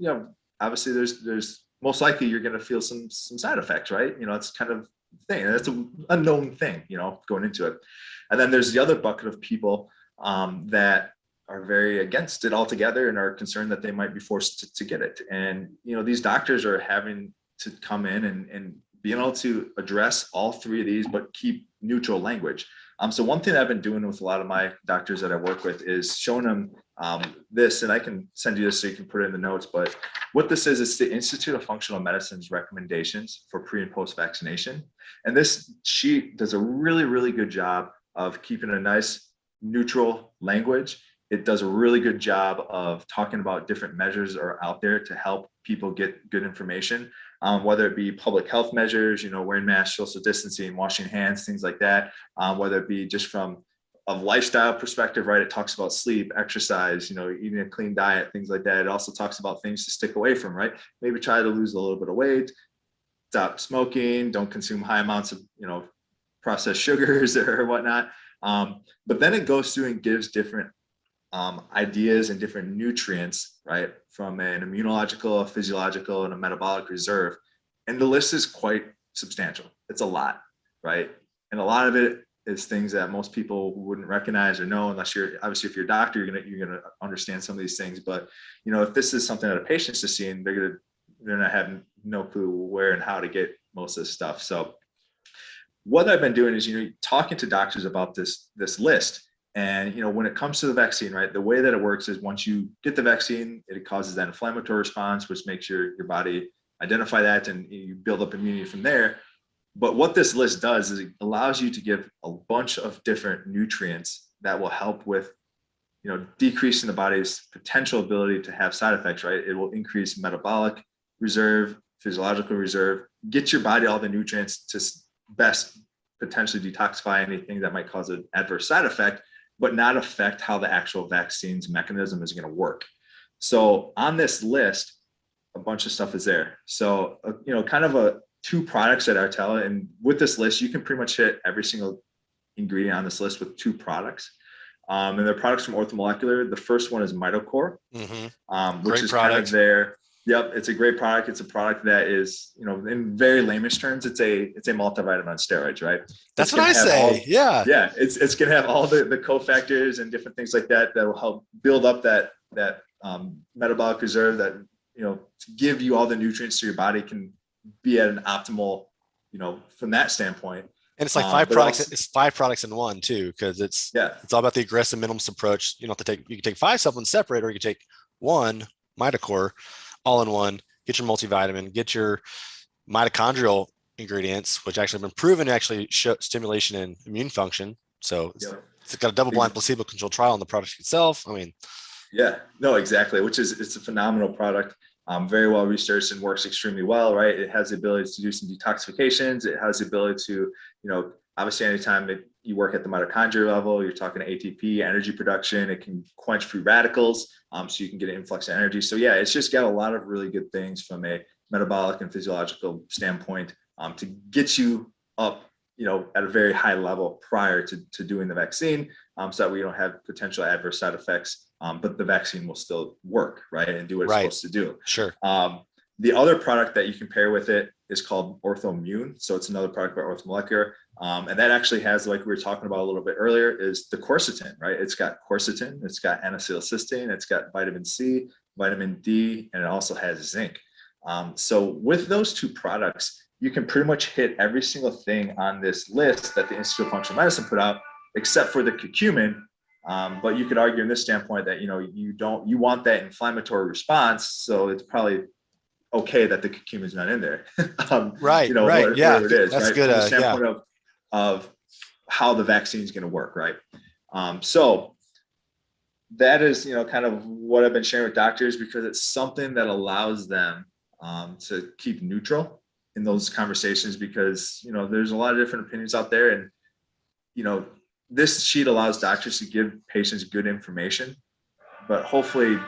obviously there's most likely you're going to feel some side effects, right? It's kind of the thing. That's an unknown thing, going into it. And then there's the other bucket of people that are very against it altogether and are concerned that they might be forced to get it. And, these doctors are having to come in and being able to address all three of these, but keep neutral language. So one thing I've been doing with a lot of my doctors that I work with is showing them this, and I can send you this so you can put it in the notes. But what this is, it's the Institute of Functional Medicine's recommendations for pre and post vaccination. And this sheet does a really, really good job of keeping a nice neutral language. It does a really good job of talking about different measures that are out there to help people get good information, whether it be public health measures, wearing masks, social distancing, washing hands, things like that, whether it be just from a lifestyle perspective, right? It talks about sleep, exercise, eating a clean diet, things like that. It also talks about things to stick away from, right? Maybe try to lose a little bit of weight, stop smoking, don't consume high amounts of, processed sugars or whatnot. But then it goes through and gives different ideas and different nutrients, right, from an immunological, a physiological, and a metabolic reserve. And the list is quite substantial. It's a lot, right? And a lot of it is things that most people wouldn't recognize or know, unless if you're a doctor, you're gonna understand some of these things. But if this is something that a patient's just seeing, they're not having no clue where and how to get most of this stuff. So what I've been doing is talking to doctors about this list. And, when it comes to the vaccine, right, the way that it works is once you get the vaccine, it causes that inflammatory response, which makes your body identify that, and you build up immunity from there. But what this list does is it allows you to give a bunch of different nutrients that will help with, decreasing the body's potential ability to have side effects, right? It will increase metabolic reserve, physiological reserve, get your body all the nutrients to best potentially detoxify anything that might cause an adverse side effect, but not affect how the actual vaccine's mechanism is going to work. So on this list, a bunch of stuff is there. So, kind of two products at Artella. And with this list, you can pretty much hit every single ingredient on this list with 2 products. And they're products from Orthomolecular. The first one is Mitocore, which Great is product. kind of their, yep, it's a great product. It's a product that is, in very layman's terms, it's a multivitamin on steroids, right? That's what I say. Yeah. Yeah. It's going to have all the cofactors and different things like that will help build up that metabolic reserve that, to give you all the nutrients so your body can be at an optimal, from that standpoint. And it's like 5 products. It's 5 products in one too, because it's all about the aggressive minimalist approach. You don't have to take. You can take 5 supplements separate, or you can take 1 Mitocore all in one. Get your multivitamin. Get your mitochondrial ingredients, which actually have been proven to actually show stimulation and immune function. So it's got a double-blind placebo-controlled trial on the product itself. I mean, yeah, no, exactly. It's a phenomenal product. Very well researched and works extremely well, right? It has the ability to do some detoxifications. It has the ability to, obviously anytime that you work at the mitochondria level, you're talking ATP, energy production, it can quench free radicals, so you can get an influx of energy. So yeah, it's just got a lot of really good things from a metabolic and physiological standpoint to get you up, at a very high level prior to doing the vaccine, so that we don't have potential adverse side effects. But the vaccine will still work, right? And do what it's supposed to do. Sure. The other product that you can pair with it is called Orthoimmune. So it's another product by Orthomolecular. And that actually has, like we were talking about a little bit earlier, is the quercetin, right? It's got quercetin, it's got N-acetylcysteine, it's got vitamin C, vitamin D, and it also has zinc. So with those 2 products, you can pretty much hit every single thing on this list that the Institute of Functional Medicine put out, except for the curcumin. But you could argue in this standpoint that, you want that inflammatory response. So it's probably okay that the curcumin is not in there. Right. Whatever it is, that's right? good. From the standpoint of how the vaccine is going to work. Right. So that is, kind of what I've been sharing with doctors, because it's something that allows them to keep neutral in those conversations, because, there's a lot of different opinions out there, and, this sheet allows doctors to give patients good information, but hopefully,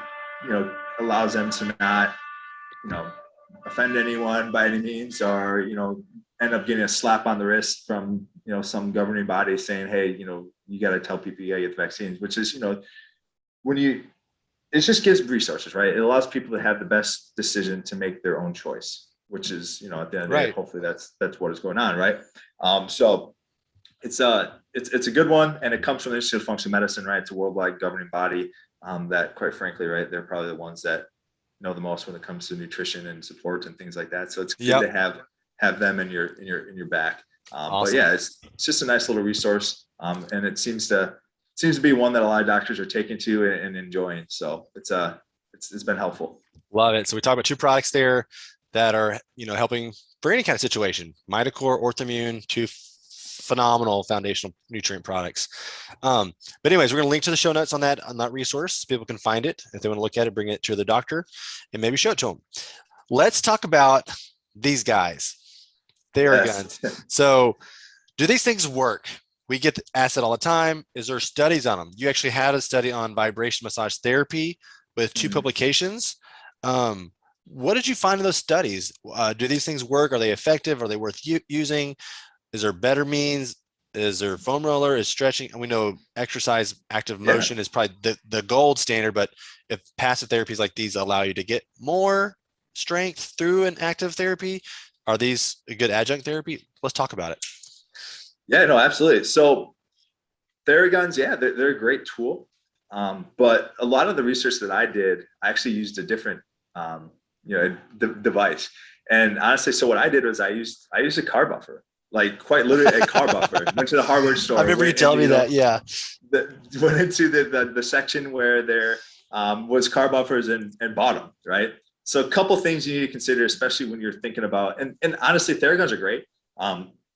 allows them to not, offend anyone by any means, or, end up getting a slap on the wrist from, some governing body saying, hey, you got to tell people you got to get the vaccines, which is, it just gives resources, right? It allows people to have the best decision to make their own choice, which is, at the end of the day, hopefully that's what is going on, right? So it's a good one, and it comes from the Institute of Functional Medicine, right? It's a worldwide governing body that, quite frankly, right, they're probably the ones that know the most when it comes to nutrition and support and things like that. So it's good to have them in your back. Awesome. But yeah, it's just a nice little resource, and it seems to be one that a lot of doctors are taking to and enjoying. So it's been helpful. Love it. So we talked about 2 products there that are, helping for any kind of situation. Mitocore, Orthoimmune, 2 phenomenal foundational nutrient products. But anyways, we're going to link to the show notes on that resource. People can find it if they want to look at it, bring it to the doctor, and maybe show it to them. Let's talk about these guys, Theraguns. Yes. So do these things work? We get asked that all the time. Is there studies on them? You actually had a study on vibration massage therapy with 2 publications. What did you find in those studies? Do these things work? Are they effective? Are they worth using? Is there better means? Is there foam roller? Is stretching? And we know exercise, active motion is probably the gold standard, but if passive therapies like these allow you to get more strength through an active therapy, are these a good adjunct therapy? Let's talk about it. Yeah, no, absolutely. So Theraguns, they're a great tool. But a lot of the research that I did, I actually used a different, device. And honestly, so what I did was I used a car buffer, like quite literally a car buffer. Went to the hardware store. I remember you telling me that. Yeah. Went into the section where there was car buffers and bought them, right? So a couple things you need to consider, especially when you're thinking about, and honestly, Theraguns are great.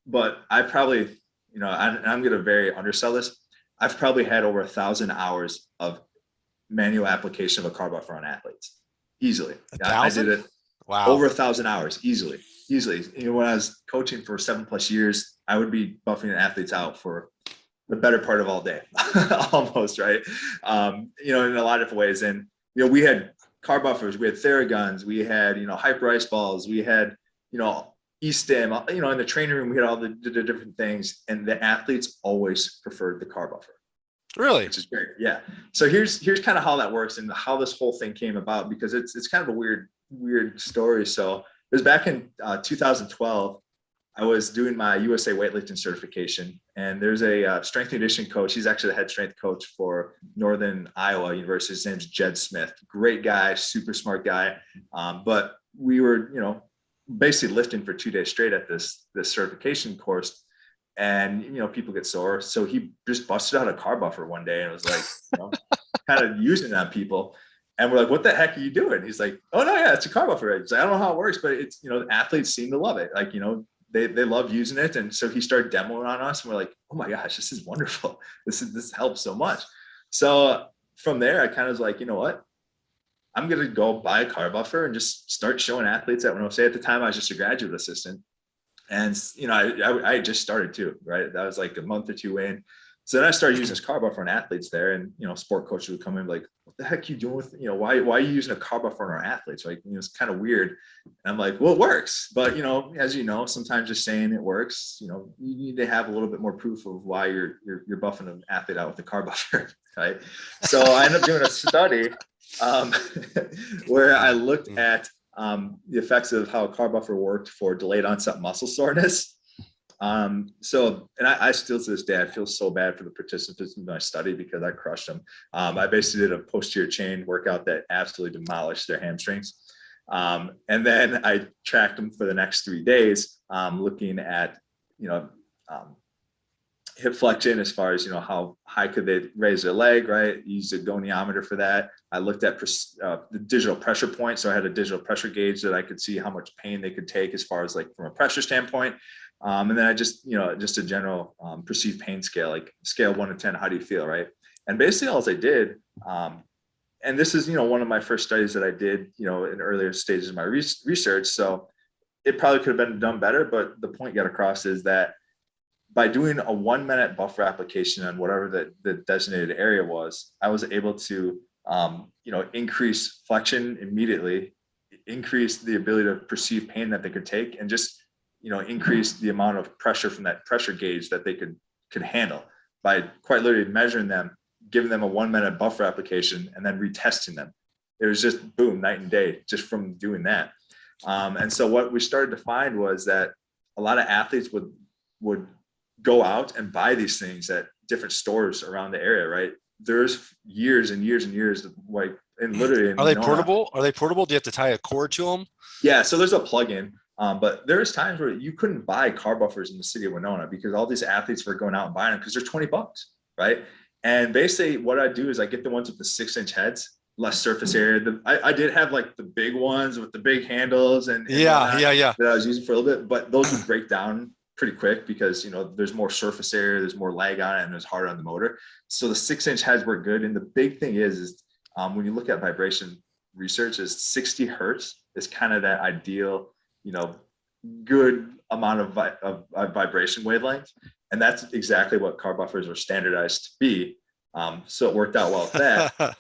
but I probably, I'm going to very undersell this. I've probably had over 1,000 hours of manual application of a carb buffer on athletes easily. I did it. Wow. Over 1,000 hours easily. When I was coaching for 7+ years, I would be buffing athletes out for the better part of all day, almost, right? In a lot of different ways. And, we had carb buffers, we had Theraguns, we had, hyper ice balls, we had, E-stim, in the training room, we had all the different things, and the athletes always preferred the carb buffer. Really? Which is great. Yeah. So here's kind of how that works and how this whole thing came about, because it's kind of a weird story. So it was back in 2012. I was doing my USA weightlifting certification, and there's a strength and conditioning coach. He's actually the head strength coach for Northern Iowa University. His name's Jed Smith. Great guy, super smart guy. But we were, basically lifting for 2 days straight at this certification course. And, people get sore. So he just busted out a carb buffer one day and was like, kind of using it on people. And we're like, what the heck are you doing? He's like, oh no, yeah, it's a carb buffer. He's like, I don't know how it works, but it's, the athletes seem to love it. Like, they love using it. And so he started demoing on us, and we're like, oh my gosh, this is wonderful. This helps so much. So from there, I kind of was like, you know what? I'm going to go buy a carb buffer and just start showing athletes that. When I say at the time, I was just a graduate assistant. And, I just started too, right? That was like a month or two in. So then I started using this carb buffer on athletes there, and, sport coaches would come in like, what the heck are you doing with, why are you using a carb buffer on our athletes? Like, it's kind of weird. And I'm like, well, it works. But, as sometimes just saying it works, you need to have a little bit more proof of why you're buffing an athlete out with the carb buffer, right? So I ended up doing a study where I looked at the effects of how a carb buffer worked for delayed onset muscle soreness. And I still to this day, I feel so bad for the participants in my study because I crushed them. I basically did a posterior chain workout that absolutely demolished their hamstrings. And then I tracked them for the next 3 days, looking at, hip flexion as far as, how high could they raise their leg, right? Used a goniometer for that. I looked at the digital pressure point. So I had a digital pressure gauge that I could see how much pain they could take as far as like from a pressure standpoint. And then I just, just a general perceived pain scale, like scale 1 to 10, how do you feel, right? And basically all I did, and this is, one of my first studies that I did, in earlier stages of my research. So it probably could have been done better, but the point got across is that by doing a 1-minute buffer application on whatever the designated area was, I was able to, increase flexion immediately, increase the ability to perceive pain that they could take, and just, increase the amount of pressure from that pressure gauge that they could handle by quite literally measuring them, giving them a 1-minute buffer application, and then retesting them. It was just boom, night and day, just from doing that. And so what we started to find was that a lot of athletes would go out and buy these things at different stores around the area, right? There's years and years and years of like, and literally. Are they portable? Are they portable? Do you have to tie a cord to them? Yeah. So there's a plug-in, but there's times where you couldn't buy carb buffers in the city of Winona because all these athletes were going out and buying them because they're $20, right? And basically what I do is I get the ones with the 6-inch heads, less surface area. I did have like the big ones with the big handles and yeah. that I was using for a little bit, but those would break down pretty quick because, there's more surface area, there's more lag on it, and it's harder on the motor. So the 6-inch heads were good. And the big thing is when you look at vibration research, is 60 Hertz is kind of that ideal, good amount of vibration wavelength. And that's exactly what carb buffers are standardized to be. So it worked out well with that.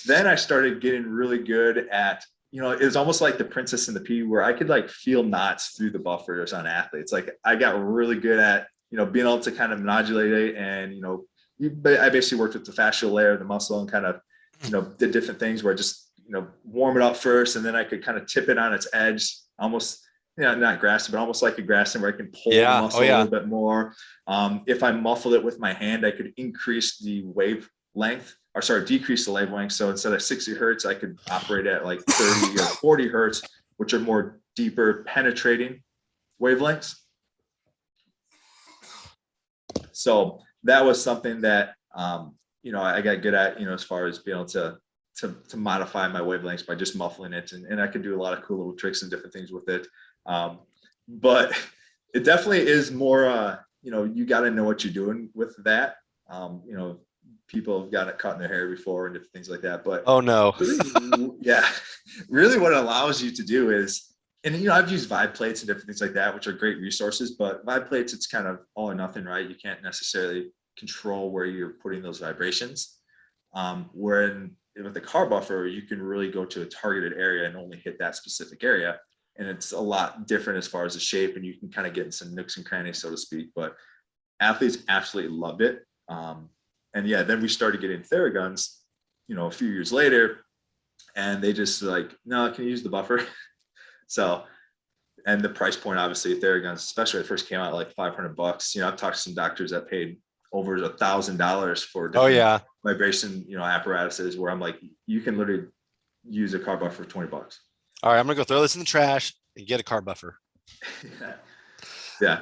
Then I started getting really good at, it was almost like the Princess and the Pea, where I could like feel knots through the buffers on athletes. Like I got really good at, being able to kind of modulate it. And, I basically worked with the fascial layer of the muscle and kind of, did different things where I just, warm it up first. And then I could kind of tip it on its edge, almost, not grasp it, but almost like a grasp, where I can pull the muscle a little bit more. If I muffled it with my hand, I could increase the decrease the wavelength. So instead of 60 Hertz, I could operate at like 30 or 40 Hertz, which are more deeper penetrating wavelengths. So that was something that, I got good at, as far as being able to modify my wavelengths by just muffling it. And I could do a lot of cool little tricks and different things with it. But It definitely is more, you got to know what you're doing with that. People have gotten it cut in their hair before and different things like that. But Oh no. really, yeah, really what it allows you to do is, and I've used vibe plates and different things like that, which are great resources, but vibe plates, it's kind of all or nothing, right? You can't necessarily control where you're putting those vibrations. With the car buffer, you can really go to a targeted area and only hit that specific area. And it's a lot different as far as the shape, and you can kind of get in some nooks and crannies, so to speak. But athletes absolutely loved it. And yeah, then we started getting Theraguns, a few years later, and they just like, no, can you use the buffer? So, and the price point, obviously, Theraguns, especially when it first came out, like $500. I've talked to some doctors that paid over $1,000 for different vibration, apparatuses, where I'm like, you can literally use a car buffer for $20. All right, I'm gonna go throw this in the trash and get a car buffer. Yeah.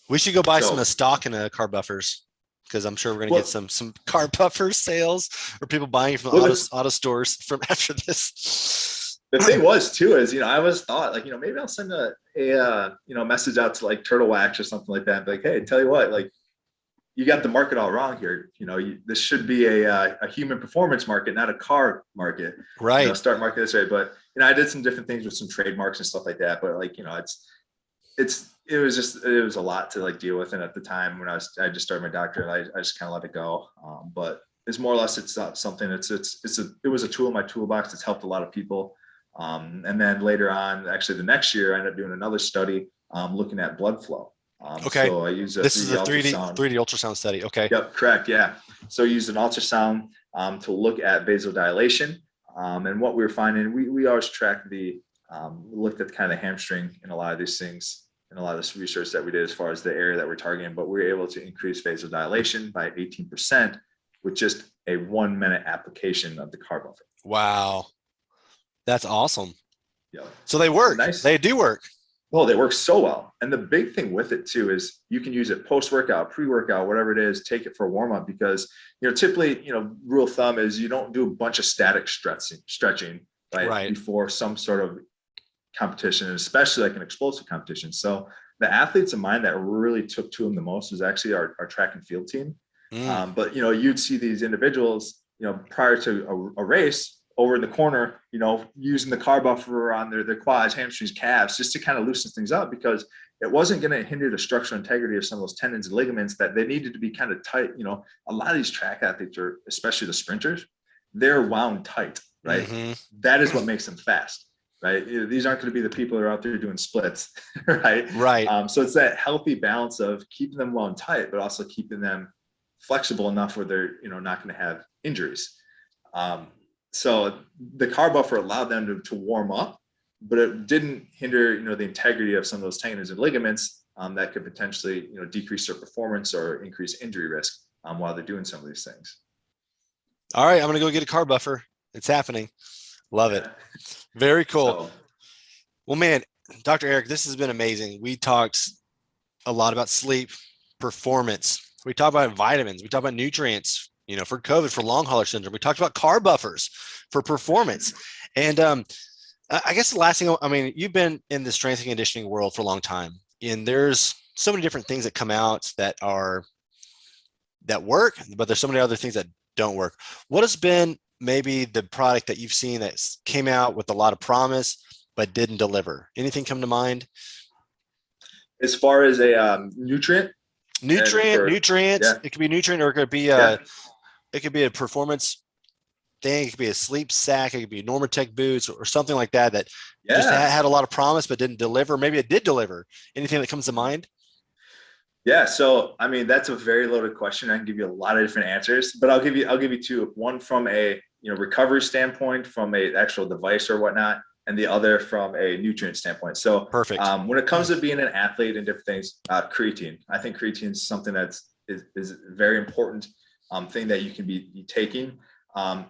We should go buy some stock in car buffers, because I'm sure we're gonna get some car buffer sales or people buying from auto stores from after this. The thing was too is, I always thought like, maybe I'll send a message out to like Turtle Wax or something like that. And be like, hey, tell you what, like, you got the market all wrong here. This should be a human performance market, not a car market. Right. Start market this way. But I did some different things with some trademarks and stuff like that. But like, it was a lot to like deal with. And at the time when I just started my doctorate, I just kind of let it go. But it's more or less, it's not something. It was a tool in my toolbox. It's helped a lot of people. And then later on, actually the next year, I ended up doing another study looking at blood flow. Okay. So I use this is a 3D ultrasound study. Okay. Yep. Correct. Yeah. So I used an ultrasound to look at vasodilation. And what we were finding, we always track looked at kind of the hamstring and a lot of these things and a lot of this research that we did as far as the area that we're targeting, but we were able to increase vasodilation by 18% with just a 1 minute application of the car buffer. Wow. That's awesome. Yeah. So they work. Nice. They do work. Well, they work so well. And the big thing with it too is you can use it post-workout, pre-workout, whatever it is, take it for a warm-up, because, typically, rule of thumb is you don't do a bunch of static stretching right before some sort of competition, especially like an explosive competition. So the athletes of mine that really took to them the most was actually our track and field team. But, you'd see these individuals, prior to a race, over in the corner, using the car buffer on their quads, hamstrings, calves, just to kind of loosen things up, because it wasn't going to hinder the structural integrity of some of those tendons and ligaments that they needed to be kind of tight. A lot of these track athletes, are, especially the sprinters, they're wound tight, right? Mm-hmm. That is what makes them fast, right? These aren't going to be the people that are out there doing splits, right? Right. So it's that healthy balance of keeping them wound tight, but also keeping them flexible enough where they're, not going to have injuries. So the car buffer allowed them to warm up, but it didn't hinder, the integrity of some of those tendons and ligaments that could potentially, decrease their performance or increase injury risk while they're doing some of these things. All right, I'm going to go get a car buffer. It's happening. Love it. Very cool. Well, man, Dr. Eric, this has been amazing. We talked a lot about sleep, performance. We talked about vitamins. We talked about nutrients, for COVID, for long hauler syndrome. We talked about car buffers for performance. And I guess the last thing, you've been in the strength and conditioning world for a long time, and there's so many different things that come out that work, but there's so many other things that don't work. What has been maybe the product that you've seen that came out with a lot of promise, but didn't deliver? Anything come to mind? As far as a nutrient? Nutrient. Yeah. It could be a nutrient, or it could be it could be a performance thing. It could be a sleep sack. It could be Normatec boots or something like that just had a lot of promise but didn't deliver. Maybe it did deliver. Anything that comes to mind? Yeah. So, that's a very loaded question. I can give you a lot of different answers, but I'll give you two. One from a recovery standpoint, from a actual device or whatnot, and the other from a nutrient standpoint. So perfect. When it comes to being an athlete and different things, creatine. I think creatine is something is a very important thing that you can be taking,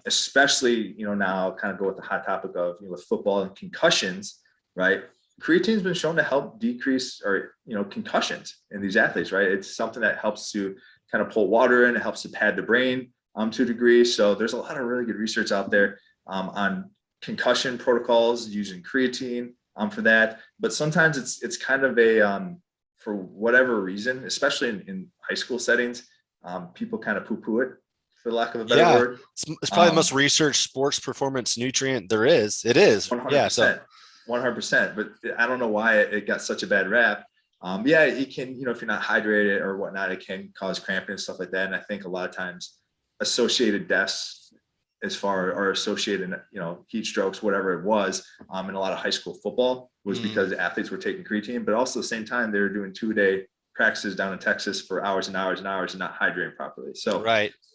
especially, now kind of go with the hot topic of, with football and concussions, right? Creatine's been shown to help decrease concussions in these athletes, right? It's something that helps to kind of pull water in. It helps to pad the brain to a degree. So there's a lot of really good research out there on concussion protocols using creatine for that. But sometimes it's kind of for whatever reason, especially in high school settings, people kind of poo-poo it, for lack of a better word. It's probably the most researched sports performance nutrient there is. It is. 100%. Yeah. So 100%. But I don't know why it got such a bad rap. Yeah, it can, if you're not hydrated or whatnot, it can cause cramping and stuff like that. And I think a lot of times associated deaths are associated, heat strokes, whatever it was, in a lot of high school football was because athletes were taking creatine, but also at the same time, they were doing 2-day practices down in Texas for hours and hours and hours and not hydrating properly. So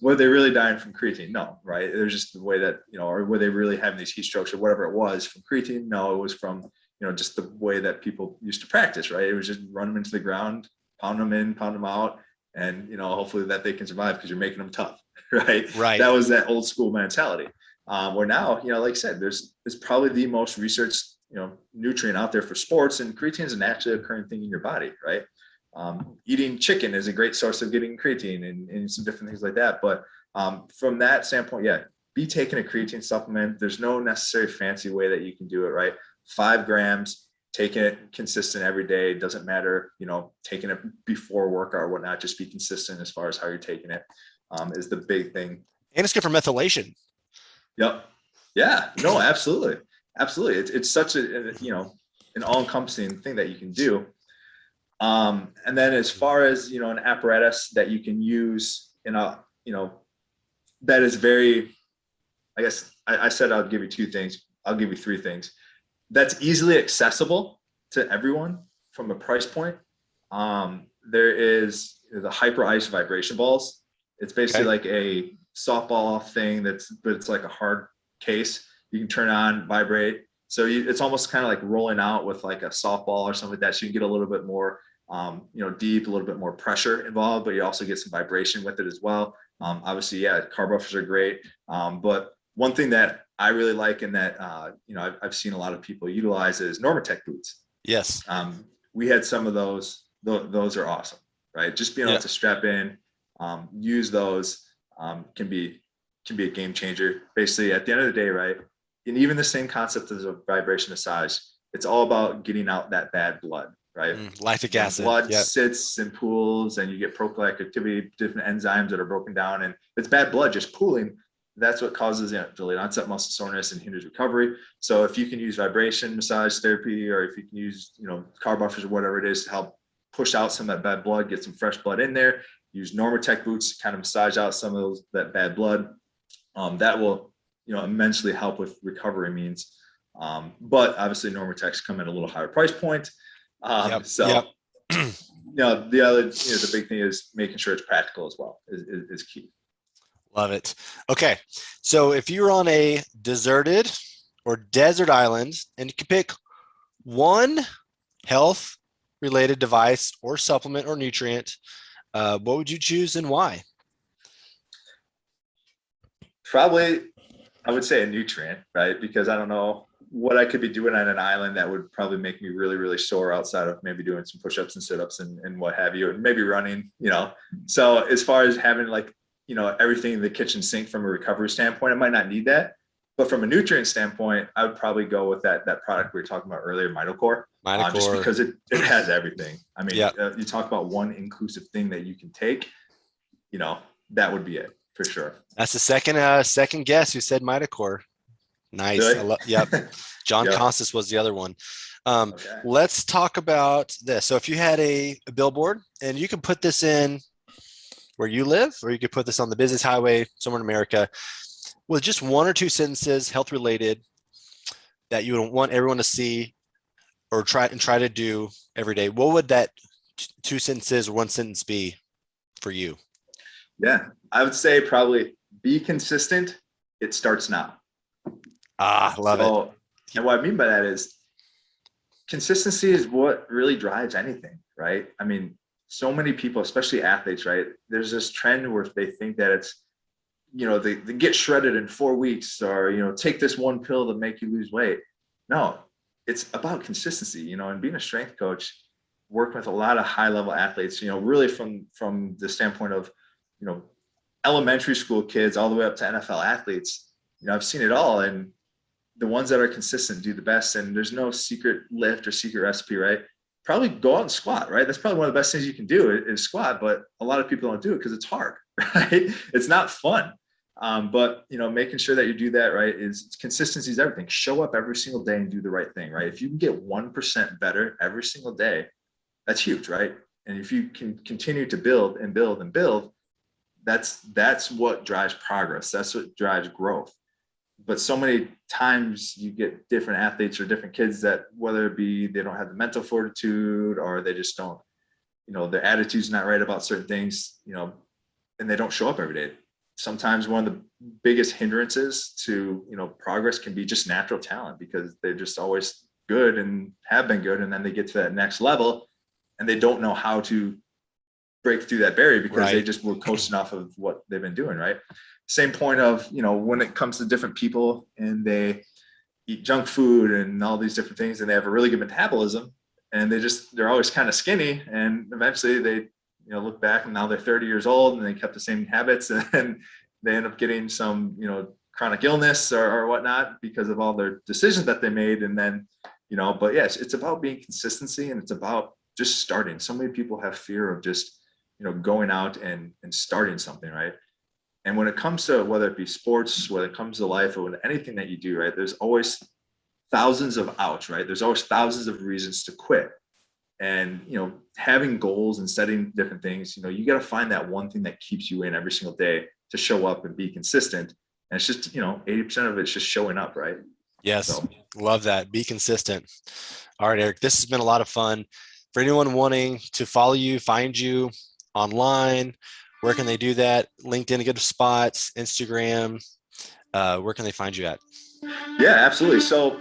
were they really dying from creatine? No, right? There's just the way that, or were they really having these heat strokes or whatever it was from creatine? No, it was from, just the way that people used to practice, right? It was just run them into the ground, pound them in, pound them out, and, hopefully that they can survive because you're making them tough, right? Right. That was that old school mentality. Where now, like I said, it's probably the most researched, nutrient out there for sports, and creatine is a naturally occurring thing in your body, right? Eating chicken is a great source of getting creatine and some different things like that. But from that standpoint, yeah, be taking a creatine supplement. There's no necessary fancy way that you can do it, right? 5 grams, taking it consistent every day. It doesn't matter, taking it before workout or whatnot, just be consistent as far as how you're taking it, is the big thing. And it's good for methylation. Yep. Yeah, no, absolutely. Absolutely. It's such an all-encompassing thing that you can do. And then as far as, an apparatus that you can use that is very, I guess I said, I'll give you 2 things. I'll give you 3 things that's easily accessible to everyone from a price point. There is the Hyper Ice vibration balls. It's basically like a softball thing but it's like a hard case. You can turn on, vibrate. So it's almost kind of like rolling out with like a softball or something like that. So you can get a little bit more, deep, a little bit more pressure involved, but you also get some vibration with it as well. Obviously, yeah, carb buffers are great. But one thing that I really like and that, I've seen a lot of people utilize is Normatec boots. Yes. We had some of those. Those are awesome, right? Just being able to strap in, use those can be a game changer. Basically, at the end of the day, right? And even the same concept as a vibration massage, it's all about getting out that bad blood, right? Lactic acid. Blood sits and pools, and you get prophylactic activity, different enzymes that are broken down, and it's bad blood just pooling. That's what causes delayed onset muscle soreness and hinders recovery. So if you can use vibration massage therapy, or if you can use, carb buffers or whatever it is to help push out some of that bad blood, get some fresh blood in there, use Normatec boots to kind of massage out some of that bad blood. That will, immensely help with recovery means. But obviously Normatecs come at a little higher price point. The other, the big thing is making sure it's practical as well is key. Love it. Okay. So if you're on a deserted or desert island and you can pick one health related device or supplement or nutrient, what would you choose and why? Probably, I would say a nutrient, right? Because I don't know what I could be doing on an island that would probably make me really, really sore outside of maybe doing some push-ups and sit-ups and what have you, and maybe running, So as far as having everything in the kitchen sink from a recovery standpoint, I might not need that. But from a nutrient standpoint, I would probably go with that product we were talking about earlier, Mitocore. Just because it has everything. I mean, you talk about one inclusive thing that you can take, that would be it for sure. That's the second guest who said Mitocore. Nice. Really? John Costas was the other one. Let's talk about this. So if you had a billboard, and you can put this in where you live, or you could put this on the business highway somewhere in America, with just 1 or 2 sentences, health related, that you would want everyone to see or try to do every day, what would that 2 sentences or 1 sentence be for you? Yeah, I would say probably be consistent. It starts now. Love it. And what I mean by that is consistency is what really drives anything, right? I mean, so many people, especially athletes, right? There's this trend where they think that it's, they get shredded in 4 weeks, or, take this one pill to make you lose weight. No, it's about consistency, and being a strength coach, working with a lot of high level athletes, really from the standpoint of, elementary school kids all the way up to NFL athletes, I've seen it all. And the ones that are consistent do the best. And there's no secret lift or secret recipe, right? probably go out and squat, right? That's probably one of the best things you can do is squat, but a lot of people don't do it because it's hard, right? It's not fun. But making sure that you do that, right, is consistency is everything. Show up every single day and do the right thing, right? If you can get 1% better every single day, that's huge, right? And if you can continue to build and build and build, that's what drives progress. That's what drives growth. But so many times you get different athletes or different kids that, whether it be they don't have the mental fortitude or they just don't, their attitude's not right about certain things, and they don't show up every day. Sometimes one of the biggest hindrances to, progress can be just natural talent, because they're just always good and have been good. And then they get to that next level and they don't know how to break through that barrier because they just were coasting off of what they've been doing. Right. Same point of, when it comes to different people and they eat junk food and all these different things and they have a really good metabolism and they're always kind of skinny, and eventually they, look back and now they're 30 years old and they kept the same habits and they end up getting some, chronic illness or whatnot because of all their decisions that they made. And then, but yes, it's about being consistency, and it's about just starting. So many people have fear of just, going out and starting something, right? And when it comes to whether it be sports, whether it comes to life or anything that you do, right, there's always thousands of outs, right? There's always thousands of reasons to quit. And, having goals and setting different things, you got to find that one thing that keeps you in every single day to show up and be consistent. And it's just, 80% of it's just showing up, right? Yes. So. Love that. Be consistent. All right, Eric, this has been a lot of fun. For anyone wanting to follow you, find you online, where can they do that? LinkedIn, good spots, Instagram, where can they find you at? Yeah, absolutely. So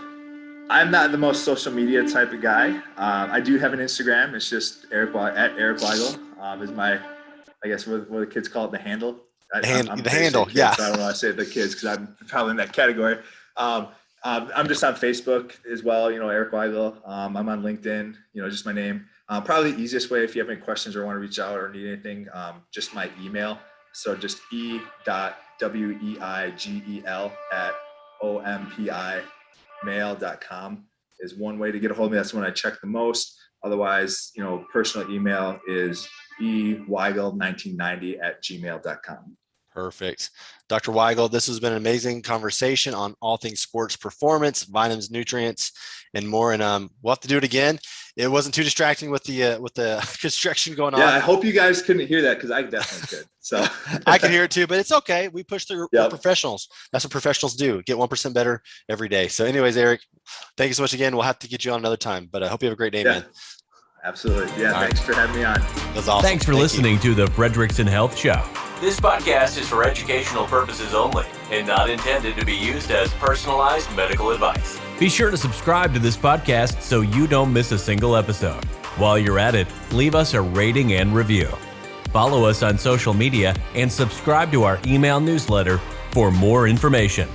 I'm not the most social media type of guy. I do have an Instagram. It's just Eric Weigel is my, I guess what the kids call it, the handle. The handle, kids, yeah. So I don't want to say the kids because I'm probably in that category. I'm just on Facebook as well, Eric Weigel. I'm on LinkedIn, just my name. Probably the easiest way, if you have any questions or want to reach out or need anything, just my email. So just e.weigel@ompimail.com is one way to get a hold of me. That's when I check the most. Otherwise, personal email is eweigel1990@gmail.com. Perfect. Dr. Weigel, this has been an amazing conversation on all things sports performance, vitamins, nutrients, and more. And we'll have to do it again. It wasn't too distracting with the construction going on. Yeah, I hope you guys couldn't hear that because I definitely could. So I can hear it too, but it's okay. We push through. We're professionals. That's what professionals do. Get 1% better every day. So anyways, Eric, thank you so much again. We'll have to get you on another time, but I hope you have a great day, man. Absolutely. Yeah. Thanks for having me on. That's awesome. Thanks for listening to the Fredrickson Health Show. This podcast is for educational purposes only and not intended to be used as personalized medical advice. Be sure to subscribe to this podcast so you don't miss a single episode. While you're at it, leave us a rating and review. Follow us on social media and subscribe to our email newsletter for more information.